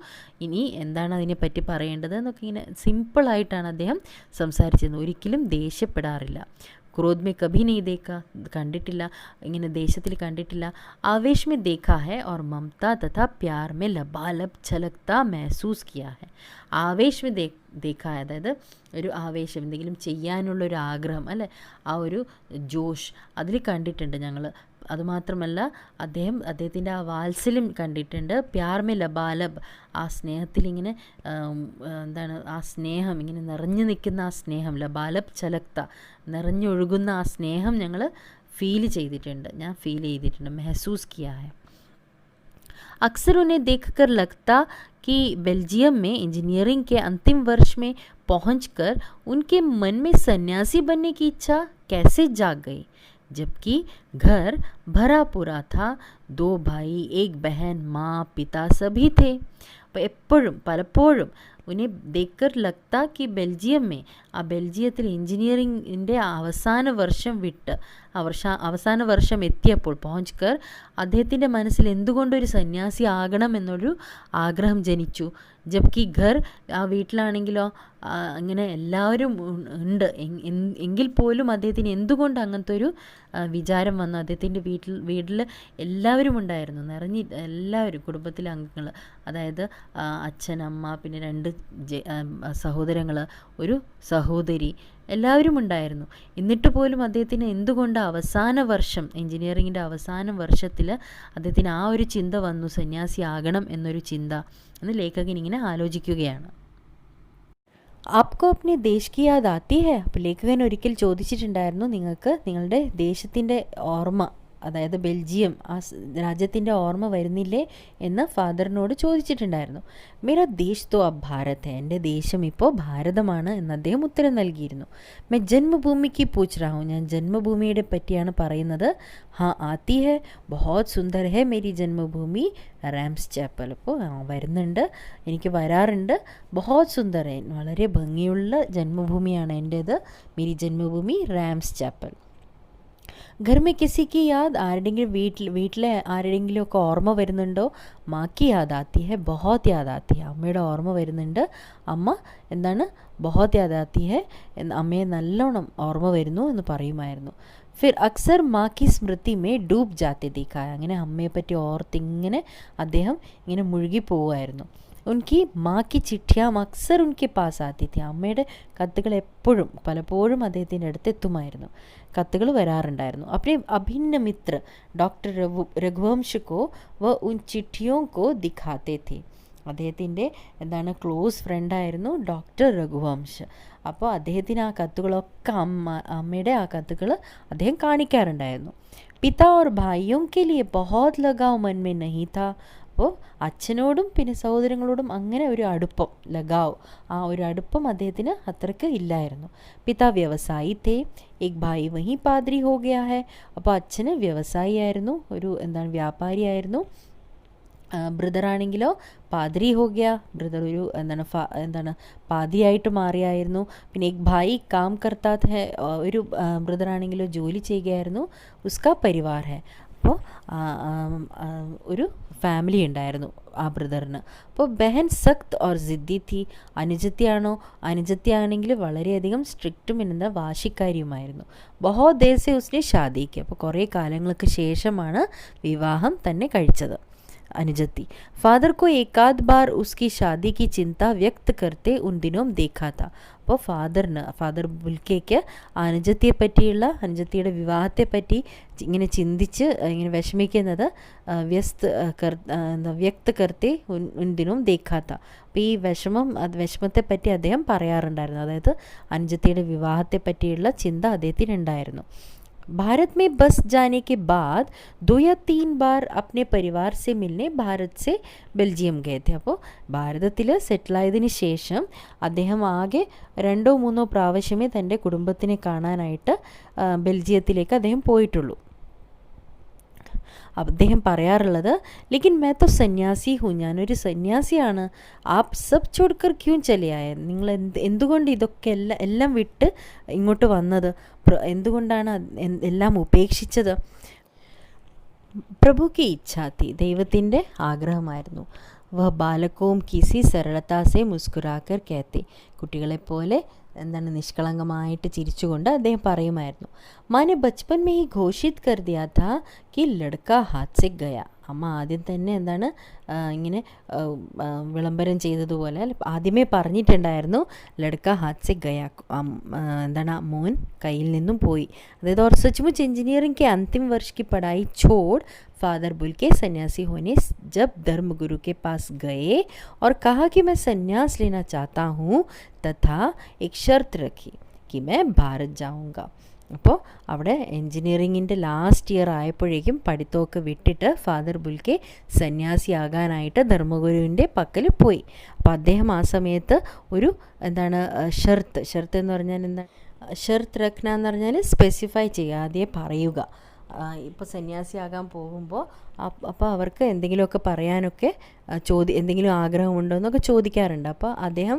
ഇനി എന്താണ് അതിനെപ്പറ്റി പറയേണ്ടത് എന്നൊക്കെ ഇങ്ങനെ സിമ്പിളായിട്ടാണ് അദ്ദേഹം സംസാരിച്ചിരുന്നത്. ഒരിക്കലും ദേഷ്യപ്പെടാറില്ല. क्रोध में कभी नहीं देखा, കണ്ടിട്ടില്ല, ഇങ്ങനെ ദേഷ്യത്തിൽ കണ്ടിട്ടില്ല. आवेश में देखा है और ममता तथा प्यार में लबालब छलकता महसूस किया है. ആവേശ് में देखा है, അതായത് ഒരു ആവേശം, എന്തെങ്കിലും ചെയ്യാനുള്ളൊരു ആഗ്രഹം അല്ലേ, ആ ഒരു ജോഷ് അതിൽ കണ്ടിട്ടുണ്ട് ഞങ്ങൾ. അതുമാത്രമല്ല അദ്ദേഹത്തിൻ്റെ ആ വാത്സല്യം കണ്ടിട്ടുണ്ട്. പ്യാർമെ ലബാലബ്, ആ സ്നേഹത്തിലിങ്ങനെ എന്താണ്, ആ സ്നേഹം ഇങ്ങനെ നിറഞ്ഞു നിൽക്കുന്ന ആ സ്നേഹം, ലബാലബ് ചലക്ത, നിറഞ്ഞൊഴുകുന്ന ആ സ്നേഹം ഞങ്ങൾ ഫീൽ ചെയ്തിട്ടുണ്ട്, ഞാൻ ഫീൽ ചെയ്തിട്ടുണ്ട്. മെഹസൂസ് കിയാ ഹൈ. अक्सर उन्हें देखकर लगता कि बेल्जियम में इंजीनियरिंग के अंतिम वर्ष में पहुंचकर उनके मन में सन्यासी बनने की इच्छा कैसे जाग गई, जबकि घर भरा पूरा था. 2 भाई, 1 बहन, माँ, पिता सभी थे. എപ്പോഴും പലപ്പോഴും ഉന്നെ ദേക്കർ ലഗ്ത കി ബെൽജിയം മേ, ആ ബെൽജിയത്തിൽ എഞ്ചിനീയറിങ്ങിൻ്റെ അവസാന വർഷം വിട്ട് അവസാന വർഷം എത്തിയപ്പോൾ പഹുഞ്ച്കർ അദ്ദേഹത്തിൻ്റെ മനസ്സിൽ എന്തുകൊണ്ടൊരു സന്യാസി ആകണം എന്നൊരു ആഗ്രഹം ജനിച്ചു. ജബ്കി ഘർ, ആ വീട്ടിലാണെങ്കിലോ അങ്ങനെ എല്ലാവരും ഉണ്ട്, എങ്കിൽ പോലും അദ്ദേഹത്തിന് എന്തുകൊണ്ട് അങ്ങനത്തെ ഒരു വിചാരം വന്നു. അദ്ദേഹത്തിൻ്റെ വീട്ടിൽ എല്ലാവരും ഉണ്ടായിരുന്നു, എല്ലാവരും കുടുംബത്തിലെ അംഗങ്ങൾ, അതായത് അച്ഛൻ, അമ്മ, പിന്നെ 2 സഹോദരങ്ങൾ, ഒരു സഹോദരി, എല്ലാവരും ഉണ്ടായിരുന്നു. എന്നിട്ട് പോലും അദ്ദേഹത്തിന് എന്തുകൊണ്ട് അവസാന വർഷം, എഞ്ചിനീയറിങ്ങിൻ്റെ അവസാന വർഷത്തിൽ അദ്ദേഹത്തിന് ആ ഒരു ചിന്ത വന്നു, സന്യാസി ആകണം എന്നൊരു ചിന്ത എന്ന് ലേഖകൻ ഇങ്ങനെ ആലോചിക്കുകയാണ്. ആപ്കോ അപ്നെ ദേശ് കി യാദ് ആത്തി ഹൈ. അപ്പോൾ ലേഖകൻ ഒരിക്കൽ ചോദിച്ചിട്ടുണ്ടായിരുന്നു, നിങ്ങൾക്ക് നിങ്ങളുടെ ദേശത്തിൻ്റെ ഓർമ്മ അതായത് ബെൽജിയം രാജ്യത്തിൻ്റെ ഓർമ്മ വരുന്നില്ലേ എന്ന് ഫാദറിനോട് ചോദിച്ചിട്ടുണ്ടായിരുന്നു. മേരാ ദേശ് തോ അബ് ഭാരത് ഹെ, എൻ്റെ ദേശം ഇപ്പോൾ ഭാരതമാണ് എന്ന് അദ്ദേഹം ഉത്തരം നൽകിയിരുന്നു. മേ ജന്മഭൂമിക്ക് പൂച്ച് റാ ഹൂം, ഞാൻ ജന്മഭൂമിയുടെ പറ്റിയാണ് പറയുന്നത്. ഹാ ആത്തി ഹെ, ബഹോത് സുന്ദർ ഹെ മേരി ജന്മഭൂമി റാംസ് ചാപ്പൽ. അപ്പോൾ വരുന്നുണ്ട്, എനിക്ക് വരാറുണ്ട്. ബഹോത് സുന്ദർ ഹെ, വളരെ ഭംഗിയുള്ള ജന്മഭൂമിയാണ് എൻ്റേത്. മേരി ജന്മഭൂമി റാംസ് ചാപ്പൽ. घर में किसी की याद, ആരുടെങ്കിലും വീട്ടിലെ ആരുടെങ്കിലുമൊക്കെ ഓർമ്മ വരുന്നുണ്ടോ? മാക്കി യാദ് ആത്തി ഹെ, ബഹോത് യാദ് ആത്തി ഹെ, അമ്മയുടെ ഓർമ്മ വരുന്നുണ്ട്. അമ്മ എന്താണ് ബഹോത് യാദ് ആത്തി ഹെ, അമ്മയെ നല്ലോണം ഓർമ്മ വരുന്നു എന്ന് പറയുമായിരുന്നു. ഫിർ അക്സർ മാ കി സ്മൃതി മേ ഡൂബ് ജാത്തെ ദിഖാ, അങ്ങനെ അമ്മയെപ്പറ്റി ഓർത്തിങ്ങനെ അദ്ദേഹം ഇങ്ങനെ മുഴുകി പോവുമായിരുന്നു. ഉൻകി മാ കി ചിഠിയാം അക്സർ ഉൻകെ പാസ് ആത്തി തി, അമ്മയുടെ കത്തുകൾ എപ്പോഴും പലപ്പോഴും അദ്ദേഹത്തിൻ്റെ അടുത്ത് എത്തുമായിരുന്നു, കത്തുകൾ വരാറുണ്ടായിരുന്നു. अपने अभिन्न मित्र डॉक्टर रघुवंश को वह उन चिट्ठियों को दिखाते थे. അദ്ദേഹത്തിൻ്റെ എന്താണ് ക്ലോസ് ഫ്രണ്ടായിരുന്നു ഡോക്ടർ രഘുവംശ്. അപ്പോൾ അദ്ദേഹത്തിന് ആ കത്തുകളൊക്കെ അമ്മയുടെ ആ കത്തുകൾ അദ്ദേഹം കാണിക്കാറുണ്ടായിരുന്നു. പിതാ और भाइयों के लिए बहुत लगाव मन में नहीं था. അപ്പോൾ അച്ഛനോടും പിന്നെ സഹോദരങ്ങളോടും അങ്ങനെ ഒരു അടുപ്പം, ലഗാവ്, ആ ഒരു അടുപ്പം അദ്ദേഹത്തിന് അത്രയ്ക്ക് ഇല്ലായിരുന്നു. പിതാ വ്യവസായി തേ, ഏക് ഭായി വഹി പാദ്രി ഹോ ഗയാ ഹെ. അപ്പോൾ അച്ഛന് വ്യവസായി ആയിരുന്നു, ഒരു എന്താണ് വ്യാപാരിയായിരുന്നു. ബ്രദറാണെങ്കിലോ പാദ്രി ഹോ ഗയ, ബ്രദർ ഒരു എന്താണ് പാതിയായിട്ട് മാറിയായിരുന്നു. പിന്നെ ഏക് ഭായി കാം കർത്താ ഹെ, ഒരു ബ്രദറാണെങ്കിലോ ജോലി ചെയ്യുകയായിരുന്നു. ഉസ്കാ പരിവാർ ഹെ, അപ്പോൾ ഒരു ഫാമിലി ഉണ്ടായിരുന്നു ആ ബ്രദറിന്. അപ്പോൾ ബഹൻ സഖ്ത് ഓർ ജിദ്ദി തി, അനുജത്തിയാണെങ്കിൽ വളരെയധികം സ്ട്രിക്റ്റും എന്താ വാശിക്കാരിയുമായിരുന്നു. ബഹോത് ദേർ സെ ഉസ്നെ ഷാദിക്ക്, അപ്പോൾ കുറേ കാലങ്ങൾക്ക് ശേഷമാണ് വിവാഹം തന്നെ കഴിച്ചത് അനുജത്തി. फादर को एकाध बार उसकी शादी की चिंता व्यक्त करते उन दिनों देखा था. അപ്പോൾ ഫാദർ ബുൽക്കയ്ക്ക് അനുജത്തിയുടെ വിവാഹത്തെപ്പറ്റി ഇങ്ങനെ ചിന്തിച്ച് ഇങ്ങനെ വിഷമിക്കുന്നത് വ്യക്ത കർത്തെ ഉൻ ദിനവും ദേഖാത്ത. അപ്പോൾ ഈ വിഷമത്തെപ്പറ്റി അദ്ദേഹം പറയാറുണ്ടായിരുന്നു, അതായത് അനുജത്തിയുടെ വിവാഹത്തെ പറ്റിയുള്ള ചിന്ത അദ്ദേഹത്തിനുണ്ടായിരുന്നു. भारत में बस जाने के बाद 2 या 3 बार अपने परिवार से मिलने भारत से बेल्जियम गए थे. അപ്പോൾ ഭാരതത്തിൽ സെറ്റിലായതിന് ശേഷം അദ്ദേഹം ആകെ 2-3 പ്രാവശ്യമേ തൻ്റെ കുടുംബത്തിനെ കാണാനായിട്ട് ബെൽജിയത്തിലേക്ക് അദ്ദേഹം പോയിട്ടുള്ളൂ. അദ്ദേഹം പറയാറുള്ളത്, ലേക്കിൻ മേ തോ സന്യാസി ഹൂ, ഞാനൊരു സന്യാസിയാണ്. ആപ് സബ് ചോഡ്കർ ക്യൂ ചലിയായ, നിങ്ങൾ എന്തുകൊണ്ട് ഇതൊക്കെ എല്ലാം വിട്ട് ഇങ്ങോട്ട് വന്നത്, എന്തുകൊണ്ടാണ് എല്ലാം ഉപേക്ഷിച്ചത്? പ്രഭു കി ഇച്ഛാ തി, ദൈവത്തിൻ്റെ ആഗ്രഹമായിരുന്നു. വഹ് ബാലക്കോം കിസി സരളതാസെ മുസ്കുരാക്കർ കേത്തെ, കുട്ടികളെപ്പോലെ എന്താണ് നിഷ്കളങ്കമായിട്ട് ചിരിച്ചുകൊണ്ട് അദ്ദേഹം പറയുമായിരുന്നു. മാനെ ബച്പൻ മേ ഹി ഘോഷിത് കർ ദിയാ താ കി ലഡ്ക ഹാത്ത് സെ ഗയ, അമ്മ ആദ്യം തന്നെ എന്താണ് ഇങ്ങനെ വിളംബരം ചെയ്തതുപോലെ ആദ്യമേ പറഞ്ഞിട്ടുണ്ടായിരുന്നു, ലഡ്ക ഹാത്ത് സെ ഗയ, എന്താണ് മോൻ കയ്യിൽ നിന്നും പോയി. അതായത് और सचमुच इंजीनियरिंग के अंतिम वर्ष की पढ़ाई छोड़ फादर बुल्के सन्यासी होने जब धर्मगुरु के पास गए और कहा कि मैं संन्यास लेना चाहता हूँ तथा एक शर्त रखी कि मैं भारत जाऊँगा. അപ്പോൾ അവിടെ എൻജിനീയറിങ്ങിൻ്റെ ലാസ്റ്റ് ഇയർ ആയപ്പോഴേക്കും പഠിത്തമൊക്കെ വിട്ടിട്ട് ഫാദർ ബുൽക്കെ സന്യാസിയാകാനായിട്ട് ധർമ്മഗുരുവിൻ്റെ പക്കൽ പോയി. അപ്പോൾ അദ്ദേഹം ആ സമയത്ത് ഒരു എന്താണ് ഷർത്ത് എന്ന് പറഞ്ഞാൽ എന്താണ്, ഷർത്ത് റഖ്ന എന്ന് പറഞ്ഞാൽ സ്പെസിഫൈ ചെയ്യുക, ആദ്യം പറയുക. ഇപ്പോൾ സന്യാസിയാകാൻ പോകുമ്പോൾ അപ്പോൾ അവർക്ക് എന്തെങ്കിലുമൊക്കെ പറയാനൊക്കെ എന്തെങ്കിലും ആഗ്രഹമുണ്ടോ എന്നൊക്കെ ചോദിക്കാറുണ്ട്. അപ്പോൾ അദ്ദേഹം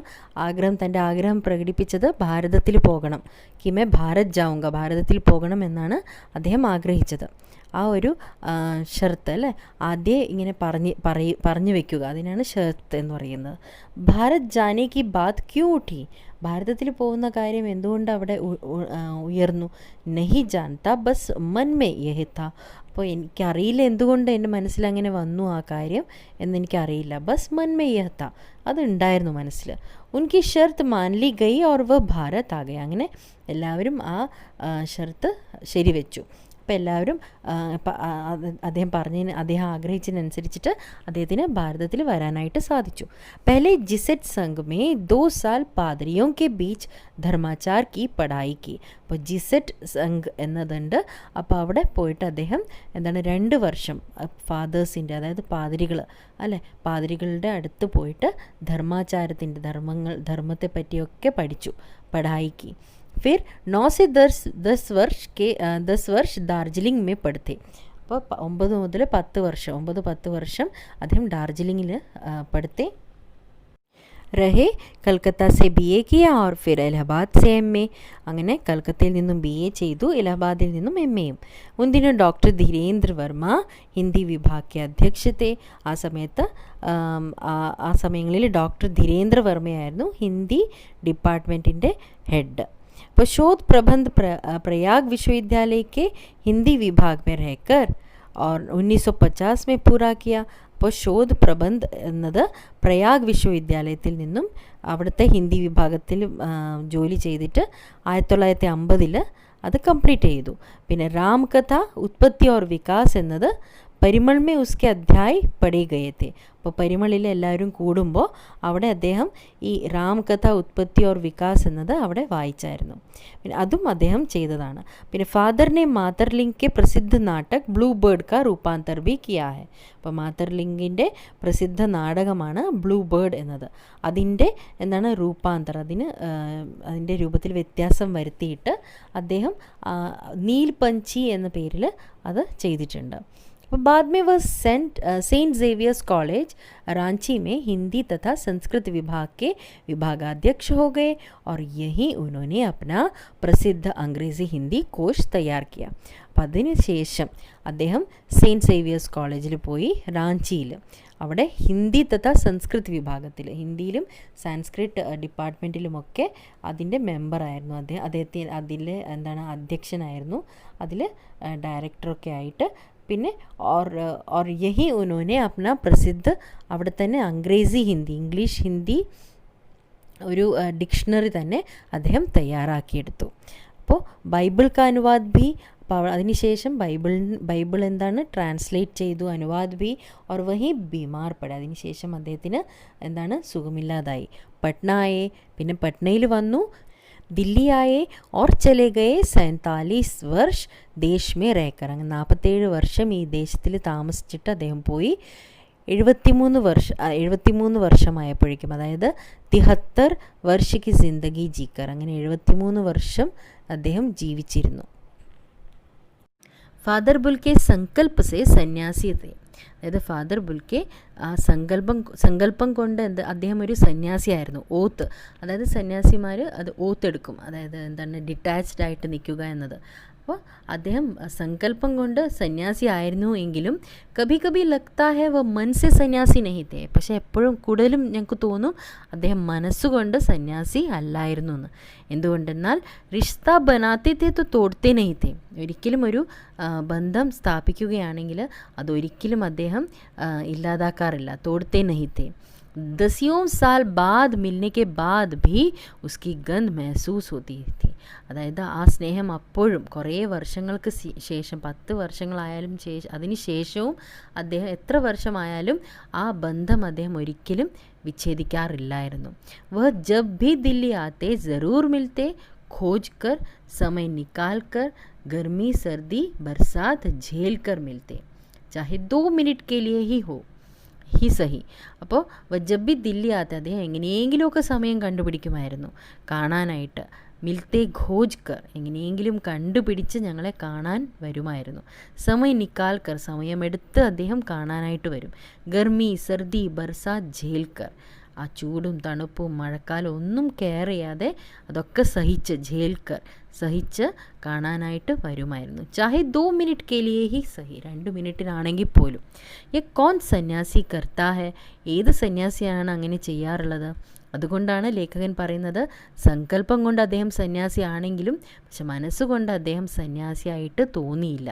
തൻ്റെ ആഗ്രഹം പ്രകടിപ്പിച്ചത് ഭാരതത്തിൽ പോകണം, കിമേ ഭാരത് ജാവുങ്ക, ഭാരതത്തിൽ പോകണം എന്നാണ് അദ്ദേഹം ആഗ്രഹിച്ചത്. ആ ഒരു ഷർത്ത് അല്ലേ ആദ്യം ഇങ്ങനെ പറഞ്ഞു വെക്കുക, അതിനാണ് ഷർത്ത് എന്ന് പറയുന്നത്. ഭാരത് ജാനെ കി ബാത് ക്യൂ ഉഠി, ഭാരതത്തിൽ പോകുന്ന കാര്യം എന്തുകൊണ്ട് അവിടെ ഉയർന്നു? നഹി ജാൻത ബസ് മൻ മേ യഹി താ, അപ്പോൾ എനിക്കറിയില്ല എന്തുകൊണ്ട് എൻ്റെ മനസ്സിൽ അങ്ങനെ വന്നു ആ കാര്യം എന്നെനിക്കറിയില്ല. ബസ് മൻ മേ യഹി താ, അത് ഉണ്ടായിരുന്നു മനസ്സിൽ. ഉൻകി ഷർത്ത് മാൻലി ഗയി ഓർ വ ഭാരത് ആ ഗയ, അങ്ങനെ എല്ലാവരും ആ ഷർത്ത് ശരിവെച്ചു. അപ്പോൾ എല്ലാവരും അദ്ദേഹം ആഗ്രഹിച്ചതിനനുസരിച്ചിട്ട് അദ്ദേഹത്തിന് ഭാരതത്തിൽ വരാനായിട്ട് സാധിച്ചു. പഹലെ ജിസെറ്റ് സംഘ് മേ 2 साल പാദ്രിയോं के बीच ധർമാചാർ की पढ़ाई की. അപ്പോൾ ജിസെറ്റ് സംഘ് എന്നതുണ്ട്. അപ്പോൾ അവിടെ പോയിട്ട് അദ്ദേഹം 2 വർഷം ഫാദേഴ്സിൻ്റെ, അതായത് പാതിരികൾ അല്ലേ, പാതിരികളുടെ അടുത്ത് പോയിട്ട് ധർമ്മത്തെ പറ്റിയൊക്കെ പഠിച്ചു, പഠായിക്ക്. फिर 9 से 10 वर्ष दार्जिलिंग में पढ़ते. അപ്പോൾ 9 മുതൽ 10 വർഷം അദ്ദേഹം ഡാർജിലിംഗിൽ പഠിത്തേ रहे. കൽക്കത്ത से BA किया और फिर इलाहाबाद से MA. അങ്ങനെ കൽക്കത്തയിൽ നിന്നും BA ചെയ്തു, ഇലാഹാബാദിൽ നിന്നും MAയും. ഉന്തിന് ഡോക്ടർ ധീരേന്ദ്ര വർമ്മ ഹിന്ദി വിഭാഗ് അധ്യക്ഷത്തെ. ആ സമയങ്ങളിൽ ഡോക്ടർ ധീരേന്ദ്ര വർമ്മയായിരുന്നു ഹിന്ദി ഡിപ്പാർട്ട്മെൻറ്റിൻ്റെ ഹെഡ്. അപ്പോൾ शोध प्रबंध प्रयाग विश्वविद्यालय के हिंदी विभाग में रहकर और 1950 में पूरा किया. അപ്പോൾ ശോധ് പ്രബന്ധ് എന്നത് പ്രയാഗ് വിശ്വവിദ്യാലയത്തിൽ നിന്നും അവിടുത്തെ ഹിന്ദി വിഭാഗത്തിൽ ജോലി ചെയ്തിട്ട് 1950 അത് കംപ്ലീറ്റ് ചെയ്തു. പിന്നെ രാംകഥ ഉത്പത്തി ഓർ വികാസ് എന്നത് പരിമൾ മേ ഉസ്കെ അധ്യായ് പഠേ ഗയേ थे. അപ്പോൾ പരിമളിൽ എല്ലാവരും കൂടുമ്പോൾ അവിടെ അദ്ദേഹം ഈ രാംകഥ ഉത്പത്തി ഓർ വികാസ് എന്നത് അവിടെ വായിച്ചായിരുന്നു. പിന്നെ അതും അദ്ദേഹം ചെയ്തതാണ്. പിന്നെ ഫാദറിനെ മാതർലിംഗ് പ്രസിദ്ധ നാടക് ബ്ലൂ ബേർഡ് കാ രൂപാന്തർ ബി കിയാ ഹെ. അപ്പോൾ മാതർലിംഗിൻ്റെ പ്രസിദ്ധ നാടകമാണ് ബ്ലൂ ബേർഡ് എന്നത്. അതിൻ്റെ രൂപാന്തർ, അതിൻ്റെ രൂപത്തിൽ വ്യത്യാസം വരുത്തിയിട്ട് അദ്ദേഹം നീൽപഞ്ചി എന്ന പേരിൽ അത് ചെയ്തിട്ടുണ്ട്. बाद में वह सेंट जेवियर्स कॉलेज रांची में हिंदी तथा संस्कृत विभाग के विभागाध्यक्ष हो गए और यहीं उन्होंने अपना प्रसिद्ध अंग्रेज़ी हिंदी कोश तैयार किया. അപ്പം അതിനുശേഷം അദ്ദേഹം സെയിൻറ്റ് സേവിയേഴ്സ് കോളേജിൽ പോയി, റാഞ്ചിയിൽ. അവിടെ ഹിന്ദി തഥാ സംസ്കൃത് വിഭാഗത്തിൽ, ഹിന്ദിയിലും സാൻസ്ക്രിറ്റ് ഡിപ്പാർട്ട്മെൻറ്റിലുമൊക്കെ അതിൻ്റെ മെമ്പറായിരുന്നു അദ്ദേഹത്തിന്. അതിൽ അധ്യക്ഷനായിരുന്നു, അതിൽ ഡയറക്ടറൊക്കെ ആയിട്ട്. പിന്നെ और यही उन्होंने अपना प्रसिद्ध അവിടെ തന്നെ അംഗ്രേസി ഹിന്ദി, ഇംഗ്ലീഷ് ഹിന്ദി ഒരു ഡിക്ഷണറി തന്നെ അദ്ദേഹം തയ്യാറാക്കിയെടുത്തു. അപ്പോൾ ബൈബിൾ കാ അനുവാദ് ഭി, അപ്പോൾ അതിനുശേഷം ബൈബിൾ ട്രാൻസ്ലേറ്റ് ചെയ്തു, അനുവാദ് ഭി. और वही बीमार पड़ा. അതിനുശേഷം അദ്ദേഹത്തിന് സുഖമില്ലാതായി. പട്നയെ, പിന്നെ പട്നയിൽ വന്നു. दिल्ली आए और चले गए 47 वर्ष देश में रहकर. 47 വർഷം ഈ ദേശത്തിൽ താമസിച്ചിട്ട് അദ്ദേഹം പോയി. 73 വർഷമായപ്പോഴേക്കും, അതായത് 73 വർഷ की जिंदगी जीकर, അങ്ങനെ 73 വർഷം അദ്ദേഹം ജീവിച്ചിരുന്നു. फादर बुल्के संकल्प से सन्यासी थे. അതായത് ഫാദർ ബുൽക്കെ ആ സങ്കല്പം കൊണ്ട് അദ്ദേഹം ഒരു സന്യാസിയായിരുന്നു. ഓത്ത്, അതായത് സന്യാസിമാർ അത് ഓത്തെടുക്കും, അതായത് ഡിറ്റാച്ച്ഡ് ആയിട്ട് നിൽക്കുക എന്നത്. അപ്പോൾ അദ്ദേഹം സങ്കല്പം കൊണ്ട് സന്യാസി ആയിരുന്നു എങ്കിലും കഭി കഭി ലഗ്താ ഹെ വ മൻ സെ സന്യാസി നഹി തേ. പക്ഷേ എപ്പോഴും കൂടുതലും ഞങ്ങൾക്ക് തോന്നും അദ്ദേഹം മനസ്സുകൊണ്ട് സന്യാസി അല്ലായിരുന്നു എന്ന്. എന്തുകൊണ്ടെന്നാൽ റിഷ്ത ബനാത്തെ തേ തോ തോടത്തെ നഹി തേ. ഒരിക്കലും ഒരു ബന്ധം സ്ഥാപിക്കുകയാണെങ്കിൽ അതൊരിക്കലും അദ്ദേഹം ഇല്ലാതാക്കാറില്ല. തോടത്തെ നഹി തേ. 10 साल बाद मिलने के बाद भी उसकी गंध महसूस होती थी. അതായത് ആ സ്നേഹം അപ്പോഴും കുറേ വർഷങ്ങൾക്ക് ശേഷം, 10 വർഷങ്ങളായാലും അതിന് ശേഷവും അദ്ദേഹം എത്ര വർഷമായാലും ആ ബന്ധം അദ്ദേഹം ഒരിക്കലും വിച്ഛേദിക്കാറില്ലായിരുന്നു. വഹ് ജബ് ഭി ദില്ലി ആത്തെ ജറൂർ മിൽത്തെ, खोज कर समय निकाल कर गर्मी सर्दी बरसात झेल कर मिलते, चाहे 2 मिनट के लिए ही हो ही सही. അപ്പോൾ ജബ് ദില്ലി ആത്തെ, അദ്ദേഹം എങ്ങനെയെങ്കിലുമൊക്കെ സമയം കണ്ടുപിടിക്കുമായിരുന്നു കാണാനായിട്ട്. മിൽത്തെ ഖോജ് കർ, എങ്ങനെയെങ്കിലും കണ്ടുപിടിച്ച് ഞങ്ങളെ കാണാൻ വരുമായിരുന്നു. സമയ നിക്കാൽ കർ, സമയമെടുത്ത് അദ്ദേഹം കാണാനായിട്ട് വരും. ഗർമി സർദി ബർസാത്ത് ഝേൽക്കർ, ആ ചൂടും തണുപ്പും മഴക്കാലം ഒന്നും കെയർ ചെയ്യാതെ അതൊക്കെ സഹിച്ച് കാണാനായിട്ട് വരുമായിരുന്നു. ചാഹെ 2 മിനിറ്റ് കെ ലിയേ ഹി സഹി, 2 മിനിറ്റിനാണെങ്കിൽ പോലും. യെ കോൺ സന്യാസി കർത്താ ഹെ, ഏത് സന്യാസിയാണ് അങ്ങനെ ചെയ്യാറുള്ളത്? അതുകൊണ്ടാണ് ലേഖകൻ പറയുന്നത് സങ്കല്പം കൊണ്ട് അദ്ദേഹം സന്യാസി ആണെങ്കിലും പക്ഷെ മനസ്സുകൊണ്ട് അദ്ദേഹം സന്യാസിയായിട്ട് തോന്നിയില്ല.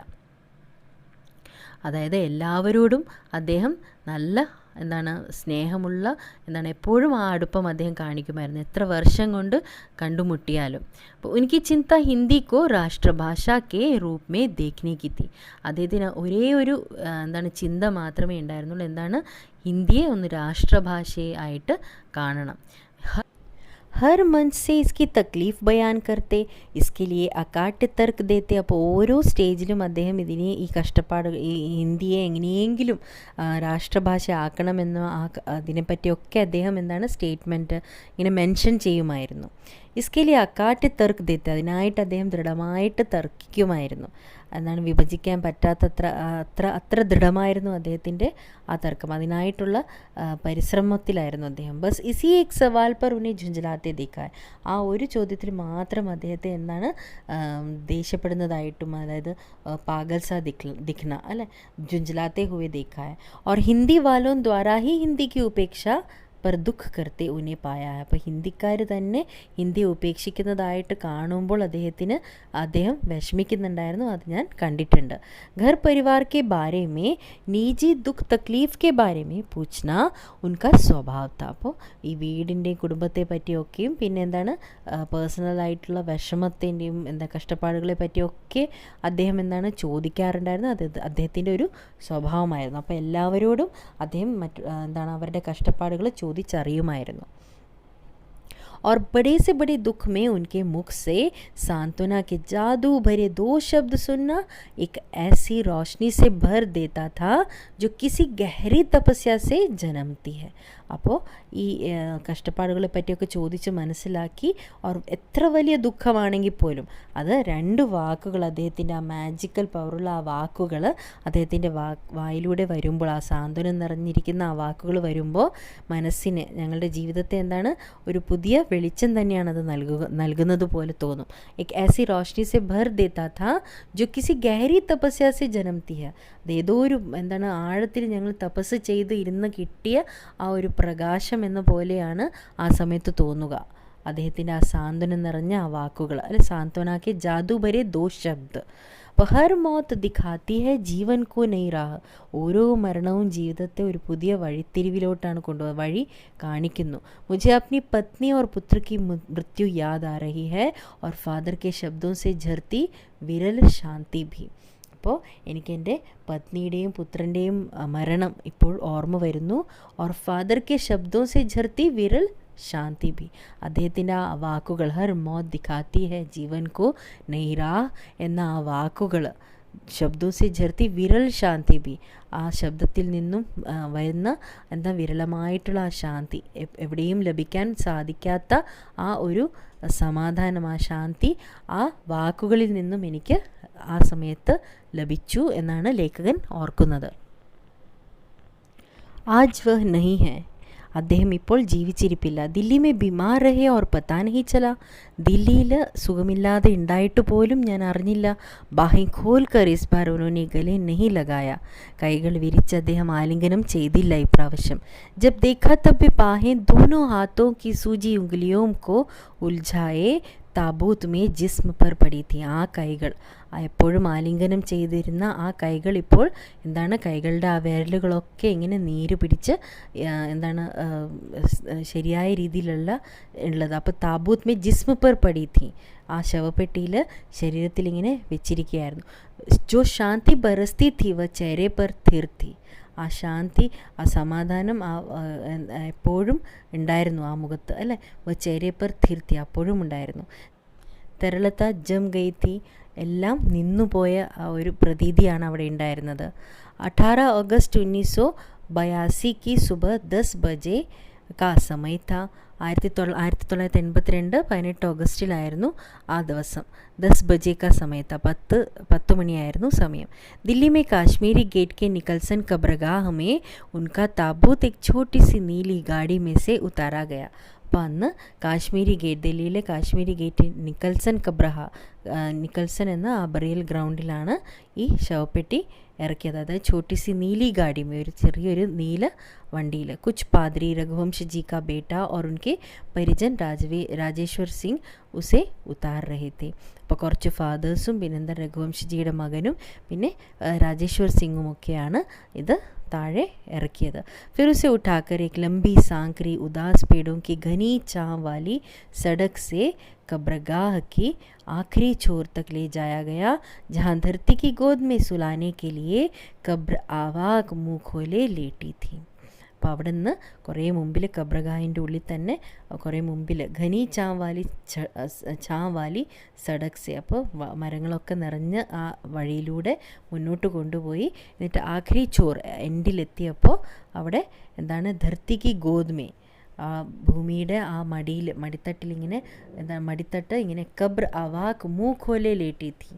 അതായത് എല്ലാവരോടും അദ്ദേഹം നല്ല എന്താണ് സ്നേഹമുള്ള എന്താണ് എപ്പോഴും ആ അടുപ്പം അദ്ദേഹം കാണിക്കുമായിരുന്നു, എത്ര വർഷം കൊണ്ട് കണ്ടുമുട്ടിയാലും. അപ്പോൾ ഉनकी ചിന്ത ഹിന്ദി കോ രാഷ്ട്രഭാഷ കെ റൂപ് മേ ദേഖ്നെ കി തി. അദ്ദേഹത്തിന് ഒരേ ഒരു എന്താണ് ചിന്ത മാത്രമേ ഉണ്ടായിരുന്നുള്ളൂ, എന്താണ് ഹിന്ദിയെ ഒന്ന് രാഷ്ട്രഭാഷയെ ആയിട്ട് കാണണം. हर मंच से इसकी तकलीफ़ बयान करते, इसके लिए अकाट्य तर्क देते. അപ്പോൾ ഓരോ സ്റ്റേജിലും അദ്ദേഹം ഇതിനെ ഈ കഷ്ടപ്പാട് ഈ ഹിന്ദിയെ എങ്ങനെയെങ്കിലും രാഷ്ട്രഭാഷ ആക്കണമെന്ന് അതിനെപ്പറ്റിയൊക്കെ അദ്ദേഹം എന്താണ് സ്റ്റേറ്റ്മെൻറ്റ് ഇങ്ങനെ മെൻഷൻ ചെയ്യുമായിരുന്നു. ഇസ്കേലി അക്കാട്ട് തർക്ക് ദേത്തെ, അതിനായിട്ട് അദ്ദേഹം ദൃഢമായിട്ട് തർക്കിക്കുമായിരുന്നു. എന്താണ് വിഭജിക്കാൻ പറ്റാത്തത്ര അത്ര ദൃഢമായിരുന്നു അദ്ദേഹത്തിൻ്റെ ആ തർക്കം, അതിനായിട്ടുള്ള പരിശ്രമത്തിലായിരുന്നു അദ്ദേഹം. ബസ് ഇസി എക് സവാൽ പർ ഉന്നെ ഝുഞ്ചലാത്തെ ദിക്കായ, ആ ഒരു ചോദ്യത്തിൽ മാത്രം അദ്ദേഹത്തെ എന്താണ് ദേഷ്യപ്പെടുന്നതായിട്ടും, അതായത് പാഗൽ സാ ദിഖ്ന അല്ലെ, ഝുഞ്ചലാത്തെ ഹുവേ ദിക്കായ. और हिंदी वालों द्वारा ही हिंदी की उपेक्षा पर दुख करते उन्हें पाया है. അപ്പോൾ ഹിന്ദിക്കാർ തന്നെ ഹിന്ദി ഉപേക്ഷിക്കുന്നതായിട്ട് കാണുമ്പോൾ അദ്ദേഹം വിഷമിക്കുന്നുണ്ടായിരുന്നു, അത് ഞാൻ കണ്ടിട്ടുണ്ട്. घर परिवार के बारे में निजी दुख तकलीफ के बारे में पूछना उनका स्वभाव था. അപ്പോൾ ഈ വീടിൻ്റെയും കുടുംബത്തെ പറ്റിയൊക്കെയും പിന്നെ എന്താണ് പേഴ്സണലായിട്ടുള്ള വിഷമത്തിൻ്റെയും എന്താ കഷ്ടപ്പാടുകളെ പറ്റിയൊക്കെ അദ്ദേഹം എന്താണ് ചോദിക്കാറുണ്ടായിരുന്നു, അത് അദ്ദേഹത്തിൻ്റെ ഒരു സ്വഭാവമായിരുന്നു. അപ്പോൾ എല്ലാവരോടും അദ്ദേഹം എന്താണ് അവരുടെ കഷ്ടപ്പാടുകൾ ചോദിച്ചറിയുമായിരുന്നു. और बड़े से बड़े दुख में उनके मुख से सांत्वना के जादू भरे 2 शब्द सुनना एक ऐसी रोशनी से भर देता था जो किसी गहरी तपस्या से जन्मती है. അപ്പോൾ ഈ കഷ്ടപ്പാടുകളെ പറ്റിയൊക്കെ ചോദിച്ച് മനസ്സിലാക്കി, ഓർ എത്ര വലിയ ദുഃഖമാണെങ്കിൽ പോലും അത് 2 വാക്കുകൾ, അദ്ദേഹത്തിൻ്റെ ആ മാജിക്കൽ പവറുള്ള ആ വാക്കുകൾ അദ്ദേഹത്തിൻ്റെ വായിലൂടെ വരുമ്പോൾ, ആ സാന്ത്വനം നിറഞ്ഞിരിക്കുന്ന ആ വാക്കുകൾ വരുമ്പോൾ മനസ്സിന്, ഞങ്ങളുടെ ജീവിതത്തെ എന്താണ് ഒരു പുതിയ വെളിച്ചം തന്നെയാണ് അത് നൽകുന്നത് പോലെ തോന്നും. എക് ऐसी रोशनी से भर देता था जो किसी गहरी तपस्या से जन्मती है. അത് ഏതോ ഒരു എന്താണ് ആഴത്തിൽ ഞങ്ങൾ തപസ് ചെയ്ത് ഇരുന്ന് കിട്ടിയ ആ ഒരു പ്രകാശം എന്ന പോലെയാണ് ആ സമയത്ത് തോന്നുക. അദ്ദേഹത്തിൻ്റെ ആ സാന്ത്വനം നിറഞ്ഞ ആ വാക്കുകൾ അല്ലെ, സാന്ത്വനാക്കി ജാദു ഭരെ 2 ശബ്ദ. അപ്പോൾ ഹർ മൗത്ത് ദിഖാത്തി ഹെ ജീവൻ കോ നയി റാഹ്, ഓരോ മരണവും ജീവിതത്തെ ഒരു പുതിയ വഴിത്തിരിവിലോട്ടാണ് കൊണ്ടുപോകുന്നത്, വഴി കാണിക്കുന്നു. മുझे अपनी पत्नी और पुत्र की मृत्यु याद आ रही है और फादर के शब्दों से झरती विरल शांति भी. അപ്പോൾ എനിക്ക് എൻ്റെ പത്നിയുടെയും പുത്രൻ്റെയും മരണം ഇപ്പോൾ ഓർമ്മ വരുന്നു. और फादर के शब्दों से झरती विरल शांति भी, അദ്ദേഹത്തിൻ്റെ ആ വാക്കുകൾ, ഹർ മൗത്ത് ദിഖാത്തി ഹെ ജീവൻ കോ നയി റാഹ് എന്ന ആ വാക്കുകൾ, ശബ്ദോ സെ ഝർത്തി വിരൽ ശാന്തി ബി, ആ ശബ്ദത്തിൽ നിന്നും വരുന്ന എന്താ വിരളമായിട്ടുള്ള ആ ശാന്തി, എവിടെയും ലഭിക്കാൻ സാധിക്കാത്ത ആ ഒരു സമാധാനം, ആ ശാന്തി ആ വാക്കുകളിൽ നിന്നും എനിക്ക് ആ സമയത്ത് ലഭിച്ചു എന്നാണ് ലേഖകൻ ഓർക്കുന്നത്. ആജ് വഹ് നഹി ഹെ, അദ്ദേഹം ഇപ്പോൾ ജീവിച്ചിരിപ്പില്ല. ദില്ലി മേ ബിമാർ രഹേ ഓർ പതാ നഹി ചല, ദില്ലിയിൽ സുഖമില്ലാതെ ഉണ്ടായിട്ട് പോലും ഞാൻ അറിഞ്ഞില്ല. ബാഹി ഖോൽ കർ ഇസ് ബാർ ഉन्होंने ഗലെ നഹി ലഗായ, കൈകൾ വിരിച്ച് അദ്ദേഹം ആലിംഗനം ചെയ്തില്ല ഇപ്രാവശ്യം. ജബ് ദേഖാ തബ് ബാഹേ ദോനോ ഹാത്തോं की सूजी उंगलियों को उलझाए താബൂത്ത് മേ ജിസ്മ പർ പടി തീ, ആ കൈകൾ, എപ്പോഴും ആലിംഗനം ചെയ്തിരുന്ന ആ കൈകൾ ഇപ്പോൾ എന്താണ് കൈകളുടെ ആ വിരലുകളൊക്കെ ഇങ്ങനെ നീര് പിടിച്ച് എന്താണ് ശരിയായ രീതിയിലുള്ള ഉള്ളത്. അപ്പോൾ താബൂത്ത് മേ ജിസ്മ പർ പടി തീ, ആ ശവപ്പെട്ടിയിൽ ശരീരത്തിൽ ഇങ്ങനെ വെച്ചിരിക്കുകയായിരുന്നു. ജോ ശാന്തി ബരസ്തി തീ വ ചേരെ പർ ഥിർ തീ, ആ ശാന്തി, ആ സമാധാനം എപ്പോഴും ഉണ്ടായിരുന്നു ആ മുഖത്ത് അല്ലേ. ചേരെ പർ ഥിർത്തി, അപ്പോഴും ഉണ്ടായിരുന്നു. തരളത്ത ജം ഗൈത്തി, എല്ലാം നിന്നുപോയ ആ ഒരു പ്രതീതിയാണ് അവിടെ ഉണ്ടായിരുന്നത്. 18 अगस्त 1982 की सुबह 10 बजे का समय था. 1982 18 ഓഗസ്റ്റിലായിരുന്നു ആ ദിവസം. 10 बजे का समय था, 10 മണിയായിരുന്നു സമയം. दिल्ली में काश्मीरी गेट के निकलसन कब्रगाह में उनका ताबूत एक छोटी सी नीली गाड़ी में से उतारा गया. അപ്പോൾ അന്ന് കാശ്മീരി ഗേറ്റ്, ഡൽഹിയിലെ കാശ്മീരി ഗേറ്റ് നിക്കൽസൺ എന്ന ആ ബറിയൽ ഗ്രൗണ്ടിലാണ് ഈ ശവപ്പെട്ടി ഇറക്കിയത്. അതായത് छोटी सी नीली गाड़ी में, ഒരു ചെറിയൊരു നീല വണ്ടിയിൽ. कुछ पादरी रघुवंश जी का बेटा और उनके परिजन രാജേശ്വർ സിംഗ് ഉസെ ഉത്താർ രഹേ थे. അപ്പോൾ കുറച്ച് ഫാദേഴ്സും പിന്നെന്താ രഘുവംശജിയുടെ മകനും പിന്നെ രാജേശ്വർ സിംഗും ഒക്കെയാണ് ഇത് താഴെ ഇറക്കിയത്. फिर उसे उठाकर एक लंबी सांकरी उदास पेड़ों की घनी छांव वाली सड़क से कब्रगाह की आखिरी छोर तक ले जाया गया, जहाँ धरती की गोद में सुलाने के लिए कब्र आवाक मुँह खोले लेटी थी. അപ്പോൾ അവിടെ നിന്ന് കുറേ മുമ്പിൽ കബ്രഗാഹിൻ്റെ ഉള്ളിൽ തന്നെ കുറേ മുമ്പിൽ ഘനി ചാവാലി സഡക്സെ, അപ്പോൾ മരങ്ങളൊക്കെ നിറഞ്ഞ് ആ വഴിയിലൂടെ മുന്നോട്ട് കൊണ്ടുപോയി. എന്നിട്ട് ആഖിരി ചോർ എൻഡിലെത്തിയപ്പോൾ അവിടെ എന്താണ് ധർത്തിക്ക് ഗോദ്മേ, ആ ഭൂമിയുടെ ആ മടിത്തട്ടിലിങ്ങനെ മടിത്തട്ട് ഇങ്ങനെ കബ്ർ അവാക്ക് മൂഖോലെ ലേട്ടിത്തി,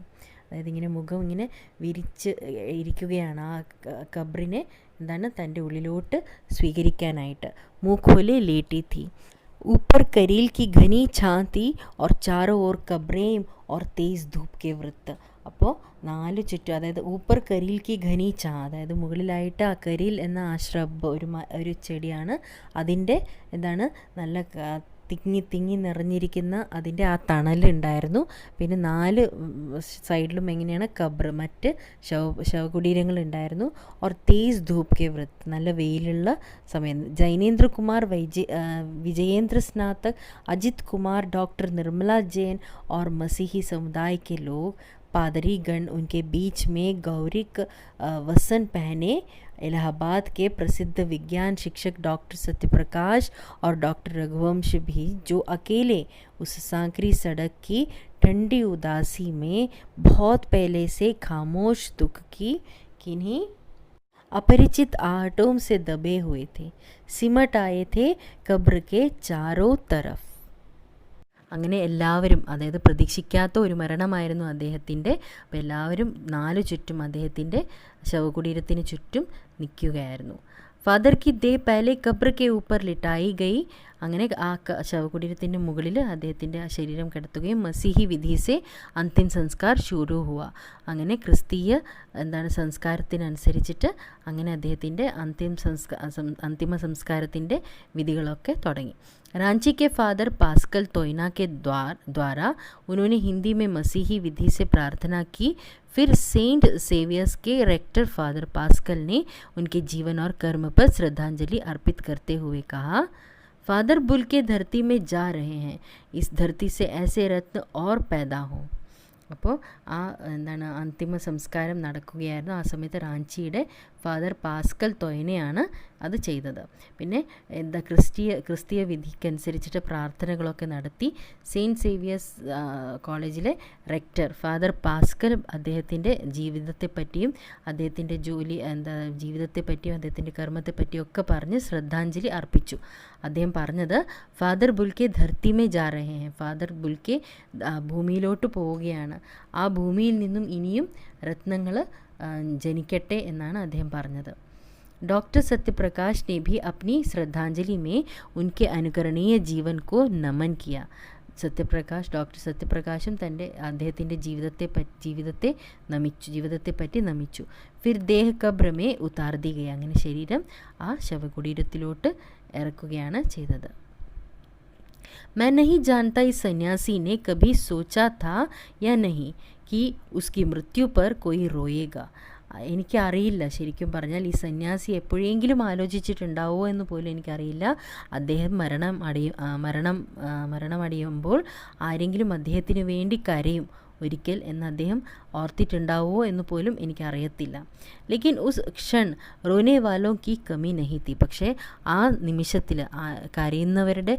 അതായത് ഇങ്ങനെ മുഖം ഇങ്ങനെ വിരിച്ച് ഇരിക്കുകയാണ് ആ കബ്രിനെ എന്താണ് തൻ്റെ ഉള്ളിലോട്ട് സ്വീകരിക്കാനായിട്ട്. മൂഖോലെ ലേട്ടി थी. ऊपर करील की घनी छां थी और चारों ओर कब्रें और तेज धूप के वृत्त. അപ്പോൾ 4 ചുറ്റും, അതായത് ഊപ്പർ കരീൽ കി ഘനി ചാ, അതായത് മുകളിലായിട്ട് ആ കരീൽ എന്ന ആ ശ്രബ് ഒരു ചെടിയാണ്, അതിൻ്റെ എന്താണ് നല്ല തിങ്ങി നിറഞ്ഞിരിക്കുന്ന അതിൻ്റെ ആ തണലുണ്ടായിരുന്നു. പിന്നെ 4 സൈഡിലും എങ്ങനെയാണ് കബ്ർ, മറ്റ് ശവകുടീരങ്ങളുണ്ടായിരുന്നു. ഓർ തേസ് ധൂപ് കെ വൃത്ത്, നല്ല വെയിലുള്ള സമയം. ജൈനേന്ദ്ര കുമാർ, വിജയേന്ദ്ര സ്നാതക്, अजित कुमार, डॉक्टर निर्मला जैन और मसीही समुदाय के लोग, पादरी गण, उनके बीच में गौरिक वसन पहने इलाहाबाद के प्रसिद्ध विज्ञान शिक्षक डॉक्टर सत्यप्रकाश और डॉक्टर रघुवंश भी, जो अकेले उस सांकरी सड़क की ठंडी उदासी में बहुत पहले से खामोश दुख की किन्हीं अपरिचित आहटों से दबे हुए थे, सिमट आए थे कब्र के चारों तरफ. അങ്ങനെ എല്ലാവരും, അതായത് പ്രതീക്ഷിക്കാത്ത ഒരു മരണമായിരുന്നു അദ്ദേഹത്തിൻ്റെ. അപ്പോൾ എല്ലാവരും 4 ചുറ്റും അദ്ദേഹത്തിൻ്റെ ശവകുടീരത്തിന് ചുറ്റും നിൽക്കുകയായിരുന്നു. ഫാദർ കി ദേ പഹലെ ഖബ്ർ കെ ഊപ്പർ ലിട്ടായി ഗയി, അങ്ങനെ ആ ശവകുടീരത്തിൻ്റെ മുകളിൽ അദ്ദേഹത്തിൻ്റെ ശരീരം കിടത്തുകയും മസീഹി വിധിസെ അന്തിം സംസ്കാർ ശുരു ഹുവ, അങ്ങനെ ക്രിസ്തീയ സംസ്കാരത്തിനനുസരിച്ചിട്ട് അങ്ങനെ അദ്ദേഹത്തിൻ്റെ അന്തിമ സംസ്കാരത്തിൻ്റെ വിധികളൊക്കെ തുടങ്ങി. रांची के फादर पास्कल तोयना के द्वारा उन्होंने हिंदी में मसीही विधि से प्रार्थना की. फिर सेंट सेवियर्स के रेक्टर फादर पास्कल ने उनके जीवन और कर्म पर श्रद्धांजलि अर्पित करते हुए कहा, फादर बुल के धरती में जा रहे हैं, इस धरती से ऐसे रत्न और पैदा हों. അപ്പോൾ ആ എന്താണ് അന്തിമ സംസ്കാരം നടക്കുകയായിരുന്നു. ആ സമയത്ത് റാഞ്ചിയുടെ ഫാദർ പാസ്കൽ തൊയനയാണ് അത് ചെയ്തത്. പിന്നെ എന്താ ക്രിസ്തീയ വിധിക്കനുസരിച്ചിട്ട് പ്രാർത്ഥനകളൊക്കെ നടത്തി. സെയിൻറ്റ് സേവിയേഴ്സ് കോളേജിലെ റെക്ടർ ഫാദർ പാസ്കൽ അദ്ദേഹത്തിൻ്റെ ജീവിതത്തെപ്പറ്റിയും അദ്ദേഹത്തിൻ്റെ ജീവിതത്തെപ്പറ്റിയും അദ്ദേഹത്തിൻ്റെ കർമ്മത്തെപ്പറ്റിയും ഒക്കെ പറഞ്ഞ് ശ്രദ്ധാഞ്ജലി അർപ്പിച്ചു. അദ്ദേഹം പറഞ്ഞത്, ഫാദർ ബുൽക്കെ ധർത്തിമേ ജാ രഹേ ഹെ, ഫാദർ ബുൽക്കെ ഭൂമിയിലോട്ട് പോവുകയാണ്, ആ ഭൂമിയിൽ നിന്നും ഇനിയും രത്നങ്ങൾ ജനിക്കട്ടെ എന്നാണ് അദ്ദേഹം പറഞ്ഞത്. डॉक्टर सत्यप्रकाश ने भी अपनी श्रद्धांजलि में उनके अनुकरणीय जीवन को नमन किया. ഡോക്ടർ സത്യപ്രകാശും അദ്ദേഹത്തിൻ്റെ ജീവിതത്തെപ്പറ്റി നമിച്ചു. ഫിർ ദേഹ കബ്രമേ ഉതാർ ദി ഗയി, അങ്ങനെ ശരീരം ആ ശവകുടീരത്തിലോട്ട് ഇറക്കുകയാണ് ചെയ്തത്. मैं नहीं जानता इस सन्यासी ने कभी सोचा था या नहीं कि उसकी मृत्यु पर कोई रोएगा. എനിക്കറിയില്ല, ശരിക്കും പറഞ്ഞാൽ ഈ സന്യാസി എപ്പോഴെങ്കിലും ആലോചിച്ചിട്ടുണ്ടാവുമോ എന്ന് പോലും എനിക്കറിയില്ല. അദ്ദേഹം മരണമടയുമ്പോൾ ആരെങ്കിലും അദ്ദേഹത്തിന് വേണ്ടി കരയും ഒരിക്കൽ എന്ന് അദ്ദേഹം ഓർത്തിട്ടുണ്ടാവുമോ എന്ന് പോലും എനിക്കറിയത്തില്ല. ലേക്കിൻ ഉസ് ക്ഷൺ റോനെ വാലോ കി കമി നഹി തി, പക്ഷേ ആ നിമിഷത്തിൽ കരയുന്നവരുടെ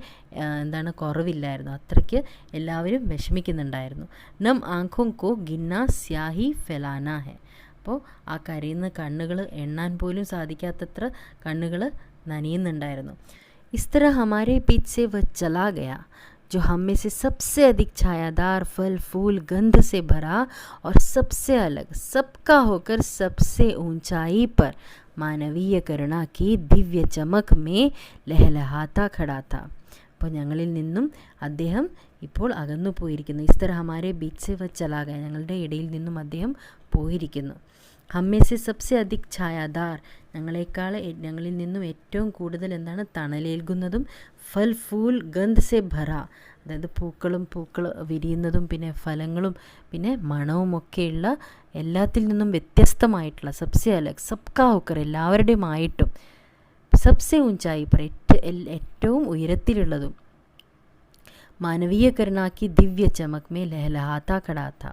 കുറവില്ലായിരുന്നു, അത്രയ്ക്ക് എല്ലാവരും വിഷമിക്കുന്നുണ്ടായിരുന്നു. നം ആംഖോं को गिनना स्याही फैलाना है, അപ്പോൾ ആ കരയുന്ന കണ്ണുകൾ എണ്ണാൻ പോലും സാധിക്കാത്തത്ര കണ്ണുകൾ നനയുന്നുണ്ടായിരുന്നു. इस तरह हमारे बीच से वह चला गया जो हम में से सबसे अधिक छायादार, फल फूल गंध से भरा और सबसे अलग, सबका होकर सबसे ऊंचाई पर मानवीय करुणा की दिव्य चमक में लहलहाता खड़ा था. അപ്പോൾ ഞങ്ങളിൽ നിന്നും അദ്ദേഹം ഇപ്പോൾ അകന്നു പോയിരിക്കുന്നു. ഇസ്തർ ഹമാരെ ബീച്ച് സെ വ ചലാ ഗയ, ഞങ്ങളുടെ ഇടയിൽ നിന്നും അദ്ദേഹം പോയിരിക്കുന്നു. ഹമ്മേ സെ സബ്സെ അധിക് ഛായാദാർ, ഞങ്ങളിൽ നിന്നും ഏറ്റവും കൂടുതൽ എന്താണ് തണലേൽക്കുന്നതും, ഫൽ ഫൂൽ ഗന്ധ് സെ ഭര, അതായത് പൂക്കൾ വിരിയുന്നതും പിന്നെ ഫലങ്ങളും പിന്നെ മണവുമൊക്കെയുള്ള എല്ലാത്തിൽ നിന്നും വ്യത്യസ്തമായിട്ടുള്ള, സബ്സെ അലഗ് സബ്കാ ഹോക്കർ എല്ലാവരുടെയുമായിട്ടും, സബ്സെ ഊഞ്ചായി പർ ഏറ്റവും ഉയരത്തിലുള്ളതും, മാനവീയ കരുണാക്കി ദിവ്യ ചമക് മേ ലഹലഹാത്ത കടാത്ത,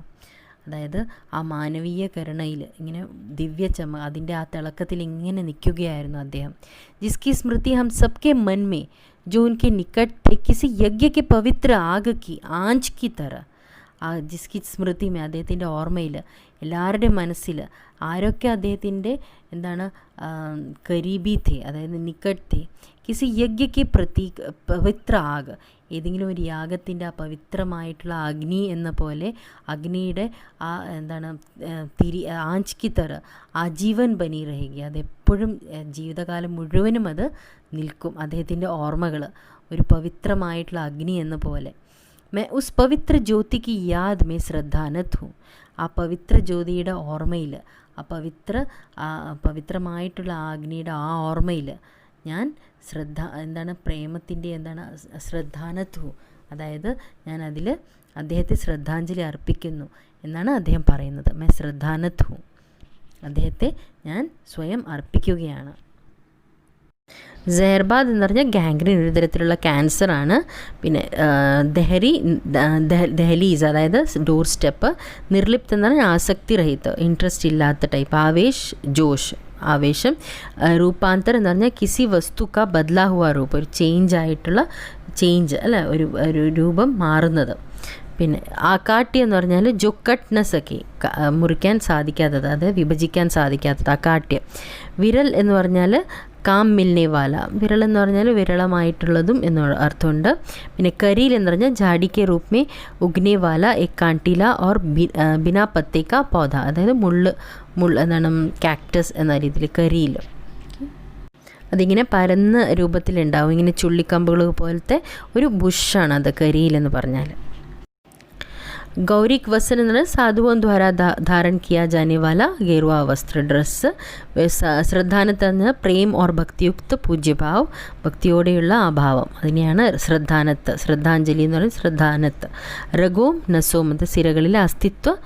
അതായത് ആ മാനവീയ കരുണയിൽ ഇങ്ങനെ അതിൻ്റെ ആ തിളക്കത്തിൽ ഇങ്ങനെ നിൽക്കുകയായിരുന്നു അദ്ദേഹം. ജിസ്കി സ്മൃതി ഹം സബ്കെ മൻ മേ जो उनके निकट थे किसी यज्ञ के पवित्र आग की आंच की तरह, ജിസ്കി സ്മൃതി മേ അദ്ദേഹത്തിൻ്റെ ഓർമ്മയിൽ എല്ലാവരുടെയും മനസ്സിൽ ആരൊക്കെ അദ്ദേഹത്തിൻ്റെ എന്താണ് കരീബി ഥേ, അതായത് നിക്കട്ട് ഥേ, കിസി യജ്ഞയ്ക്ക് പവിത്ര ആഗ്, ഏതെങ്കിലും ഒരു യാഗത്തിൻ്റെ ആ പവിത്രമായിട്ടുള്ള അഗ്നി എന്ന പോലെ അഗ്നിയുടെ ആ എന്താണ് ആഞ്ച്ക്കി തറ ആജീവൻ ബനി രഹേഗി, അതെപ്പോഴും ജീവിതകാലം മുഴുവനും അത് നിൽക്കും. അദ്ദേഹത്തിൻ്റെ ഓർമ്മകൾ ഒരു പവിത്രമായിട്ടുള്ള അഗ്നി എന്ന പോലെ. मैं उस पवित्र ज्योति की याद में ശ്രദ്ധാനത് ഹൂം, ആ പവിത്ര ജ്യോതിയുടെ ഓർമ്മയിൽ, ആ പവിത്രമായിട്ടുള്ള ആ അഗ്നിയുടെ ആ ഓർമ്മയിൽ ഞാൻ പ്രേമത്തിൻ്റെ ശ്രദ്ധാനത് ഹൂം, അതായത് ഞാൻ അതിൽ അദ്ദേഹത്തെ ശ്രദ്ധാഞ്ജലി അർപ്പിക്കുന്നു എന്നാണ് അദ്ദേഹം പറയുന്നത്. മേ ശ്രദ്ധാനത് ഹൂം, അദ്ദേഹത്തെ ഞാൻ സ്വയം അർപ്പിക്കുകയാണ്. സെഹർബാദ് എന്ന് പറഞ്ഞാൽ ഗാംഗ്രീൻ, ഒരു തരത്തിലുള്ള ക്യാൻസറാണ്. പിന്നെ ദഹലീസ്, അതായത് ഡോർ സ്റ്റെപ്പ്. നിർലിപ്ത് എന്ന് പറഞ്ഞാൽ ആസക്തി രഹിത, ഇൻട്രസ്റ്റ് ഇല്ലാത്ത ടൈപ്പ്. ആവേശം. രൂപാന്തർ എന്ന് പറഞ്ഞാൽ കിസി വസ്തു കാ ബദലാ ഹുവാ രൂപ, ഒരു ചേഞ്ച് അല്ല, ഒരു രൂപം മാറുന്നത്. പിന്നെ ആകാട്ടി എന്ന് പറഞ്ഞാൽ ജോ കട്ട് ന സഖി, മുറിക്കാൻ സാധിക്കാത്തത്, അത് വിഭജിക്കാൻ സാധിക്കാത്തത് ആകാട്യം. വിരൽ എന്ന് പറഞ്ഞാൽ കാം മിൽനെ വാല, വിരൽ എന്ന് പറഞ്ഞാൽ വിരളമായിട്ടുള്ളതും എന്ന അർത്ഥമുണ്ട്. പിന്നെ കരീൽ എന്ന് പറഞ്ഞാൽ ജാഡിക്കെ റൂപ് മേ ഉഗ്നെ വാല എക് കാണ്ടില ഓർ ബിനാ പത്തേ കാ പൗധ, അതായത് എന്താണ് കാക്ടസ് എന്ന രീതിയിൽ കരീൽ. അതിങ്ങനെ പരന്ന രൂപത്തിലുണ്ടാവും, ഇങ്ങനെ ചുള്ളിക്കമ്പുകൾ പോലത്തെ ഒരു ബുഷാണ് അത് കരീൽ എന്ന് പറഞ്ഞാൽ. गौरिक वस्त्र എന്ന് പറഞ്ഞാൽ സാധുവോं द्वारा धारण किया जाने वाला गेरुआ वस्त्र, ഡ്രസ്സ്. ശ്രദ്ധാനത്ത് എന്ന് പ്രേം ഓർ ഭക്തിയുക്ത പൂജ്യഭാവ്, ഭക്തിയോടെയുള്ള ആ ഭാവം, അതിനെയാണ് ശ്രദ്ധാഞ്ജലി എന്ന് പറയുന്നത് ശ്രദ്ധാനത്ത്. രഘോം നസോം, അത് സിരകളിലെ അസ്തിത്വം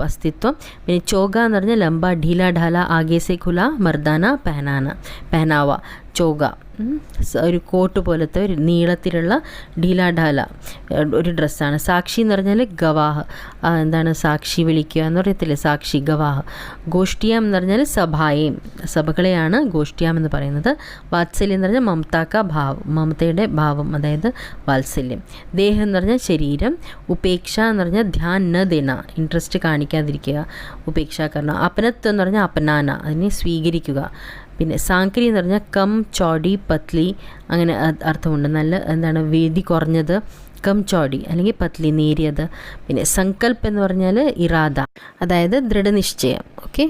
അസ്തിത്വം. പിന്നെ ചോഗ എന്ന് പറഞ്ഞാൽ ലംബ ഢീല ഢാല ആകെ സെ ഖുല മർദാന പെഹനാവ, ചോഗ ഒരു കോട്ട് പോലത്തെ ഒരു നീളത്തിലുള്ള ഢീലാഢാല ഒരു ഡ്രസ്സാണ്. സാക്ഷി എന്ന് പറഞ്ഞാൽ ഗവാഹ്, സാക്ഷി വിളിക്കുക എന്ന് പറയത്തില്ലേ, സാക്ഷി ഗവാഹ്. ഗോഷ്ഠിയാം എന്ന് പറഞ്ഞാൽ സഭകളെയാണ് ഗോഷ്ഠിയാം എന്ന് പറയുന്നത്. വാത്സല്യം എന്ന് പറഞ്ഞാൽ മമതാക്ക ഭാവം, മമതയുടെ ഭാവം, അതായത് വാത്സല്യം. ദേഹം എന്ന് പറഞ്ഞാൽ ശരീരം. ഉപേക്ഷ എന്ന് പറഞ്ഞാൽ ധ്യാൻ ന ദേന, ഇൻട്രസ്റ്റ് കാണിക്കാതിരിക്കുക, ഉപേക്ഷ കർണ. അപനത്വം എന്ന് പറഞ്ഞാൽ അപനാന, അതിനെ സ്വീകരിക്കുക. പിന്നെ സാങ്കരി എന്ന് പറഞ്ഞാൽ കം ചോടി പത്ലി, അങ്ങനെ അർത്ഥമുണ്ട്. നല്ല വീതി കുറഞ്ഞത്, കം ചോടി അല്ലെങ്കിൽ പത്ലി നേരിയത്. പിന്നെ സങ്കൽപ്പ് എന്ന് പറഞ്ഞാൽ ഇറാദ, അതായത് ദൃഢനിശ്ചയം. ഓക്കെ.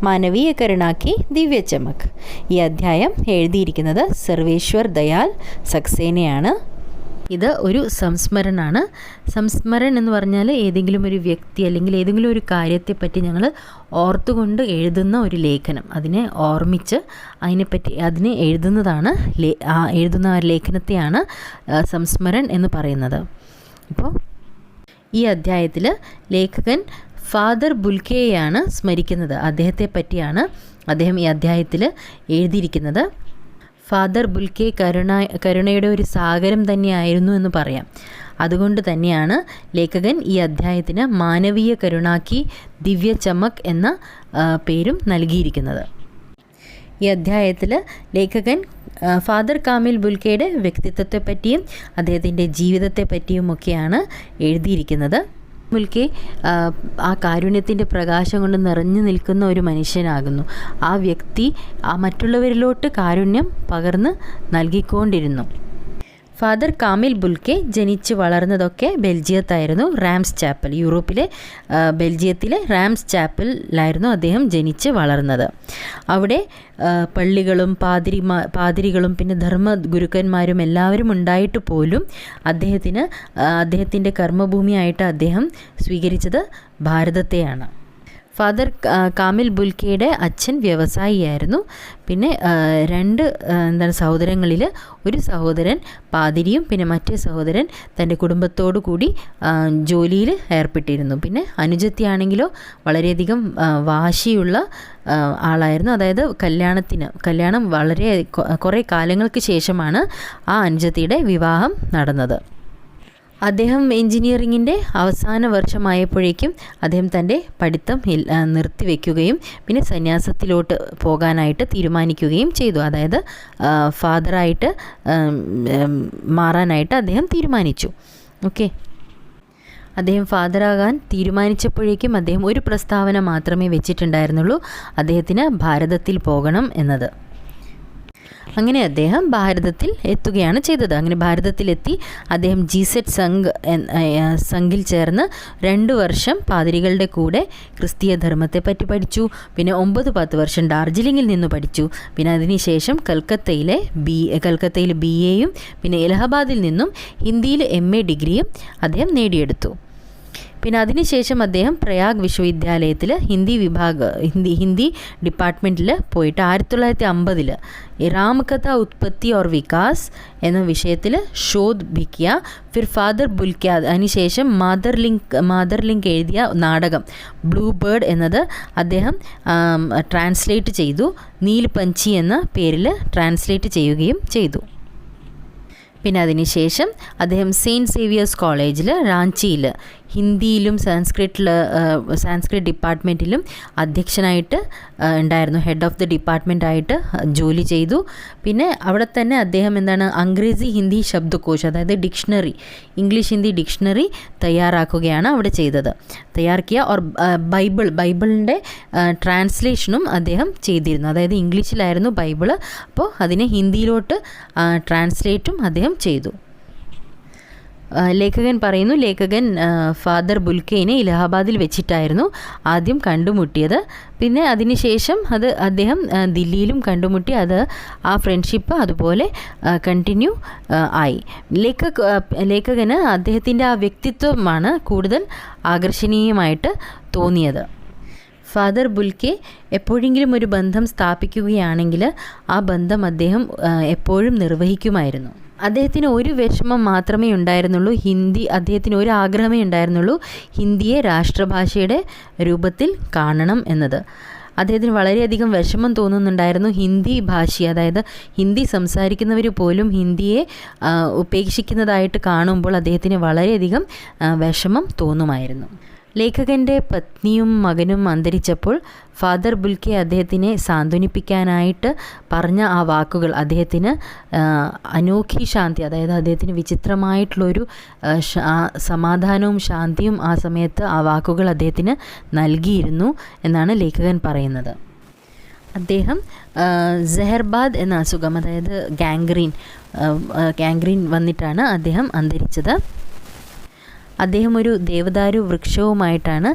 മാനവീയ കരുണാക്കി ദിവ്യ ചമക്, ഈ അധ്യായം എഴുതിയിരിക്കുന്നത് സർവേശ്വർ ദയാൽ സക്സേനയാണ്. ഇത് ഒരു സംസ്മരണാണ്. സംസ്മരൺ എന്ന് പറഞ്ഞാൽ ഏതെങ്കിലും ഒരു വ്യക്തി അല്ലെങ്കിൽ ഏതെങ്കിലും ഒരു കാര്യത്തെപ്പറ്റി ഞങ്ങൾ ഓർത്തുകൊണ്ട് എഴുതുന്ന ഒരു ലേഖനം, അതിനെ ഓർമ്മിച്ച് അതിനെ എഴുതുന്നതാണ് എഴുതുന്ന ലേഖനത്തെയാണ് സംസ്മരൺ എന്ന് പറയുന്നത്. അപ്പോൾ ഈ അധ്യായത്തിൽ ലേഖകൻ ഫാദർ ബുൽക്കെയാണ് സ്മരിക്കുന്നത്. അദ്ദേഹത്തെ പറ്റിയാണ് അദ്ദേഹം ഈ അധ്യായത്തിൽ എഴുതിയിരിക്കുന്നത്. ഫാദർ ബുൽക്കെ കരുണയുടെ ഒരു സാഗരം തന്നെയായിരുന്നു എന്ന് പറയാം. അതുകൊണ്ട് തന്നെയാണ് ലേഖകൻ ഈ അധ്യായത്തിന് മാനവീയ കരുണാക്കി ദിവ്യ ചമക് എന്ന പേരും നൽകിയിരിക്കുന്നത്. ഈ അധ്യായത്തിൽ ലേഖകൻ ഫാദർ കാമിൽ ബുൽക്കെയുടെ വ്യക്തിത്വത്തെപ്പറ്റിയും അദ്ദേഹത്തിൻ്റെ ജീവിതത്തെപ്പറ്റിയുമൊക്കെയാണ് എഴുതിയിരിക്കുന്നത്. ബുൽക്കെ ആ കാരുണ്യത്തിൻ്റെ പ്രകാശം കൊണ്ട് നിറഞ്ഞു നിൽക്കുന്ന ഒരു മനുഷ്യനാകുന്നു. ആ വ്യക്തി മറ്റുള്ളവരിലോട്ട് കാരുണ്യം പകർന്ന് നൽകിക്കൊണ്ടിരുന്നു. ഫാദർ കാമിൽ ബുൽക്കെ ജനിച്ച് വളർന്നതൊക്കെ ബെൽജിയത്തായിരുന്നു, റാംസ് ചാപ്പൽ, യൂറോപ്പിലെ ബെൽജിയത്തിലെ റാംസ് ചാപ്പലിലായിരുന്നു അദ്ദേഹം ജനിച്ച് വളർന്നത്. അവിടെ പള്ളികളും പാതിരികളും പിന്നെ ധർമ്മ ഗുരുക്കന്മാരും എല്ലാവരും ഉണ്ടായിട്ട് പോലും അദ്ദേഹത്തിൻ്റെ കർമ്മഭൂമിയായിട്ട് അദ്ദേഹം സ്വീകരിച്ചത് ഭാരതത്തെയാണ്. ഫാദർ കാമിൽ ബുൽക്കയുടെ അച്ഛൻ വ്യവസായിയായിരുന്നു. പിന്നെ സഹോദരങ്ങളിൽ ഒരു സഹോദരൻ പാതിരിയും പിന്നെ മറ്റേ സഹോദരൻ തൻ്റെ കുടുംബത്തോടു കൂടി ജോലിയിൽ ഏർപ്പെട്ടിരുന്നു. പിന്നെ അനുജത്തിയാണെങ്കിലോ വളരെയധികം വാശിയുള്ള ആളായിരുന്നു. അതായത് കല്യാണം വളരെ കുറേ കാലങ്ങൾക്ക് ശേഷമാണ് ആ അനുജത്തിയുടെ വിവാഹം നടന്നത്. അദ്ദേഹം എൻജിനീയറിങ്ങിൻ്റെ അവസാന വർഷമായപ്പോഴേക്കും അദ്ദേഹം തൻ്റെ പഠിത്തം നിർത്തിവെക്കുകയും പിന്നെ സന്യാസത്തിലോട്ട് പോകാനായിട്ട് തീരുമാനിക്കുകയും ചെയ്തു. അതായത് ഫാദറായിട്ട് മാറാനായിട്ട് അദ്ദേഹം തീരുമാനിച്ചു. ഓക്കെ, അദ്ദേഹം ഫാദറാകാൻ തീരുമാനിച്ചപ്പോഴേക്കും അദ്ദേഹം ഒരു പ്രസ്താവന മാത്രമേ വെച്ചിട്ടുണ്ടായിരുന്നുള്ളൂ, അദ്ദേഹത്തിന് ഭാരതത്തിൽ പോകണം എന്നത്. അങ്ങനെ അദ്ദേഹം ഭാരതത്തിൽ എത്തുകയാണ് ചെയ്തത്. അങ്ങനെ ഭാരതത്തിലെത്തി അദ്ദേഹം ജീസെറ്റ് സംഘിൽ ചേർന്ന് 2 വർഷം പാതിരികളുടെ കൂടെ ക്രിസ്തീയ ധർമ്മത്തെ പറ്റി പഠിച്ചു. പിന്നെ 9-10 വർഷം ഡാർജിലിംഗിൽ നിന്ന് പഠിച്ചു. പിന്നെ അതിനുശേഷം കൽക്കത്തയിൽ BAയും പിന്നെ ഇലഹബാദിൽ നിന്നും ഹിന്ദിയിൽ MA ഡിഗ്രിയും അദ്ദേഹം നേടിയെടുത്തു. പിന്നെ അതിനുശേഷം അദ്ദേഹം പ്രയാഗ് വിശ്വവിദ്യാലയത്തിൽ ഹിന്ദി ഡിപ്പാർട്ട്മെൻറ്റിൽ പോയിട്ട് 1950 രാമകഥ ഉത്പത്തി और വികാസ് എന്ന വിഷയത്തിൽ ശോധ് भी किया. फिर ഫാദർ ബുൽക്കെ അതിനുശേഷം മാദർലിങ്ക് എഴുതിയ നാടകം ബ്ലൂ ബേർഡ് എന്നത് അദ്ദേഹം ട്രാൻസ്ലേറ്റ് ചെയ്തു. നീൽപഞ്ചി എന്ന പേരിൽ ട്രാൻസ്ലേറ്റ് ചെയ്യുകയും ചെയ്തു. പിന്നെ അതിനുശേഷം അദ്ദേഹം സെയിൻറ്റ് സേവിയേഴ്സ് കോളേജിൽ റാഞ്ചിയിൽ ഹിന്ദിയിലും സാൻസ്ക്രിറ്റ് ഡിപ്പാർട്ട്മെൻറ്റിലും അധ്യക്ഷനായിട്ട് ഉണ്ടായിരുന്നു. ഹെഡ് ഓഫ് ദി ഡിപ്പാർട്ട്മെൻറ്റായിട്ട് ജോലി ചെയ്തു. പിന്നെ അവിടെ തന്നെ അദ്ദേഹം അംഗ്രേസി ഹിന്ദി ശബ്ദകോശ് അതായത് ഡിക്ഷണറി, ഇംഗ്ലീഷ് ഹിന്ദി ഡിക്ഷണറി തയ്യാറാക്കുകയാണ് അവിടെ ചെയ്തത്. ഓർ ബൈബിളിൻ്റെ ട്രാൻസ്ലേഷനും അദ്ദേഹം ചെയ്തിരുന്നു. അതായത് ഇംഗ്ലീഷിലായിരുന്നു ബൈബിള്, അപ്പോൾ അതിനെ ഹിന്ദിയിലോട്ട് ട്രാൻസ്ലേറ്റും അദ്ദേഹം ചെയ്തു. ലേഖകൻ പറയുന്നു, ഫാദർ ബുൽക്കെനെ ഇലഹാബാദിൽ വെച്ചിട്ടായിരുന്നു ആദ്യം കണ്ടുമുട്ടിയത്. പിന്നെ അതിനുശേഷം അദ്ദേഹം ദില്ലിയിലും കണ്ടുമുട്ടി. ആ ഫ്രണ്ട്ഷിപ്പ് അതുപോലെ കണ്ടിന്യൂ ആയി. ലേഖകന് അദ്ദേഹത്തിൻ്റെ ആ വ്യക്തിത്വമാണ് കൂടുതൽ ആകർഷണീയമായിട്ട് തോന്നിയത്. ഫാദർ ബുൽക്കെ എപ്പോഴെങ്കിലും ഒരു ബന്ധം സ്ഥാപിക്കുകയാണെങ്കിൽ ആ ബന്ധം അദ്ദേഹം എപ്പോഴും നിർവഹിക്കുമായിരുന്നു. അദ്ദേഹത്തിന് ഒരു വിഷമം മാത്രമേ ഉണ്ടായിരുന്നുള്ളൂ, അദ്ദേഹത്തിന് ഒരു ആഗ്രഹമേ ഉണ്ടായിരുന്നുള്ളൂ, ഹിന്ദിയെ രാഷ്ട്രഭാഷയുടെ രൂപത്തിൽ കാണണം എന്നത്. അദ്ദേഹത്തിന് വളരെയധികം വിഷമം തോന്നുന്നുണ്ടായിരുന്നു. ഹിന്ദി ഭാഷ, അതായത് ഹിന്ദി സംസാരിക്കുന്നവർ പോലും ഹിന്ദിയെ ഉപേക്ഷിക്കുന്നതായിട്ട് കാണുമ്പോൾ അദ്ദേഹത്തിന് വളരെയധികം വിഷമം തോന്നുമായിരുന്നു. ലേഖകൻ്റെ പത്നിയും മകനും അന്തരിച്ചപ്പോൾ ഫാദർ ബുൽക്കെ അദ്ദേഹത്തിനെ സാന്ത്വനിപ്പിക്കാനായിട്ട് പറഞ്ഞ ആ വാക്കുകൾ അദ്ദേഹത്തിന് അനോഖി ശാന്തി, അതായത് അദ്ദേഹത്തിന് വിചിത്രമായിട്ടുള്ളൊരു സമാധാനവും ശാന്തിയും ആ സമയത്ത് ആ വാക്കുകൾ അദ്ദേഹത്തിന് നൽകിയിരുന്നു എന്നാണ് ലേഖകൻ പറയുന്നത്. അദ്ദേഹം സെഹർബാദ് എന്ന അസുഖം, അതായത് ഗാംഗ്രീൻ വന്നിട്ടാണ് അദ്ദേഹം അന്തരിച്ചത്. അദ്ദേഹം ഒരു ദേവദാരു വൃക്ഷവുമായിട്ടാണ്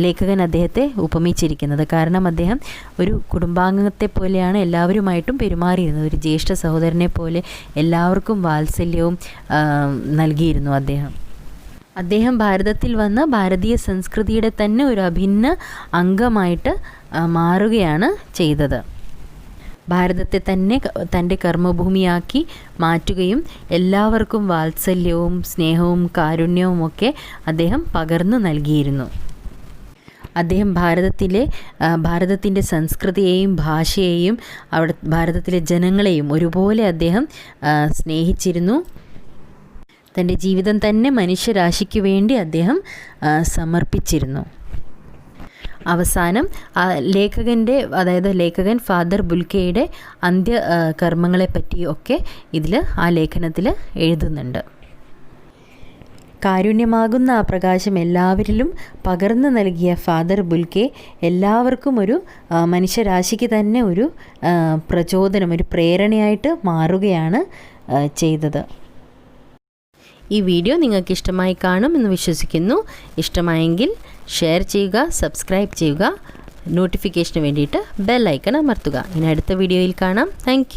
ലേഖകൻ അദ്ദേഹത്തെ ഉപമിച്ചിരിക്കുന്നത്. കാരണം അദ്ദേഹം ഒരു കുടുംബാംഗത്തെ പോലെയാണ് എല്ലാവരുമായിട്ടും പെരുമാറിയിരുന്നത്. ഒരു ജ്യേഷ്ഠ സഹോദരനെ പോലെ എല്ലാവർക്കും വാത്സല്യവും നൽകിയിരുന്നു അദ്ദേഹം ഭാരതത്തിൽ വന്ന് ഭാരതീയ സംസ്കൃതിയുടെ തന്നെ ഒരു അഭിന്ന അംഗമായിട്ട് മാറുകയാണ് ചെയ്തത്. ഭാരതത്തെ തന്നെ തൻ്റെ കർമ്മഭൂമിയാക്കി മാറ്റുകയും എല്ലാവർക്കും വാത്സല്യവും സ്നേഹവും കാരുണ്യവും ഒക്കെ അദ്ദേഹം പകർന്നു നൽകിയിരുന്നു. അദ്ദേഹം ഭാരതത്തിൻ്റെ സംസ്കൃതിയെയും ഭാഷയെയും ഭാരതത്തിലെ ജനങ്ങളെയും ഒരുപോലെ അദ്ദേഹം സ്നേഹിച്ചിരുന്നു. തൻ്റെ ജീവിതം തന്നെ മനുഷ്യരാശിക്ക് വേണ്ടി അദ്ദേഹം സമർപ്പിച്ചിരുന്നു. അവസാനം ലേഖകൻ ഫാദർ ബുൽക്കെയുടെ അന്ത്യകർമ്മങ്ങളെപ്പറ്റിയൊക്കെ ഇതിൽ ആ ലേഖനത്തിൽ എഴുതുന്നുണ്ട്. കാരുണ്യമാകുന്ന ആ പ്രകാശം എല്ലാവരിലും പകർന്നു നൽകിയ ഫാദർ ബുൽക്കെ എല്ലാവർക്കും ഒരു മനുഷ്യരാശിക്ക് തന്നെ ഒരു പ്രചോദനം, ഒരു പ്രേരണയായിട്ട് മാറുകയാണ് ചെയ്തത്. ഈ വീഡിയോ നിങ്ങൾക്ക് ഇഷ്ടമായി കാണുമെന്ന് വിശ്വസിക്കുന്നു. ഇഷ്ടമായെങ്കിൽ ഷെയർ ചെയ്യുക, സബ്സ്ക്രൈബ് ചെയ്യുക, നോട്ടിഫിക്കേഷന് വേണ്ടിയിട്ട് ബെൽ ഐക്കൺ അമർത്തുക. ഇനി അടുത്ത വീഡിയോയിൽ കാണാം. താങ്ക്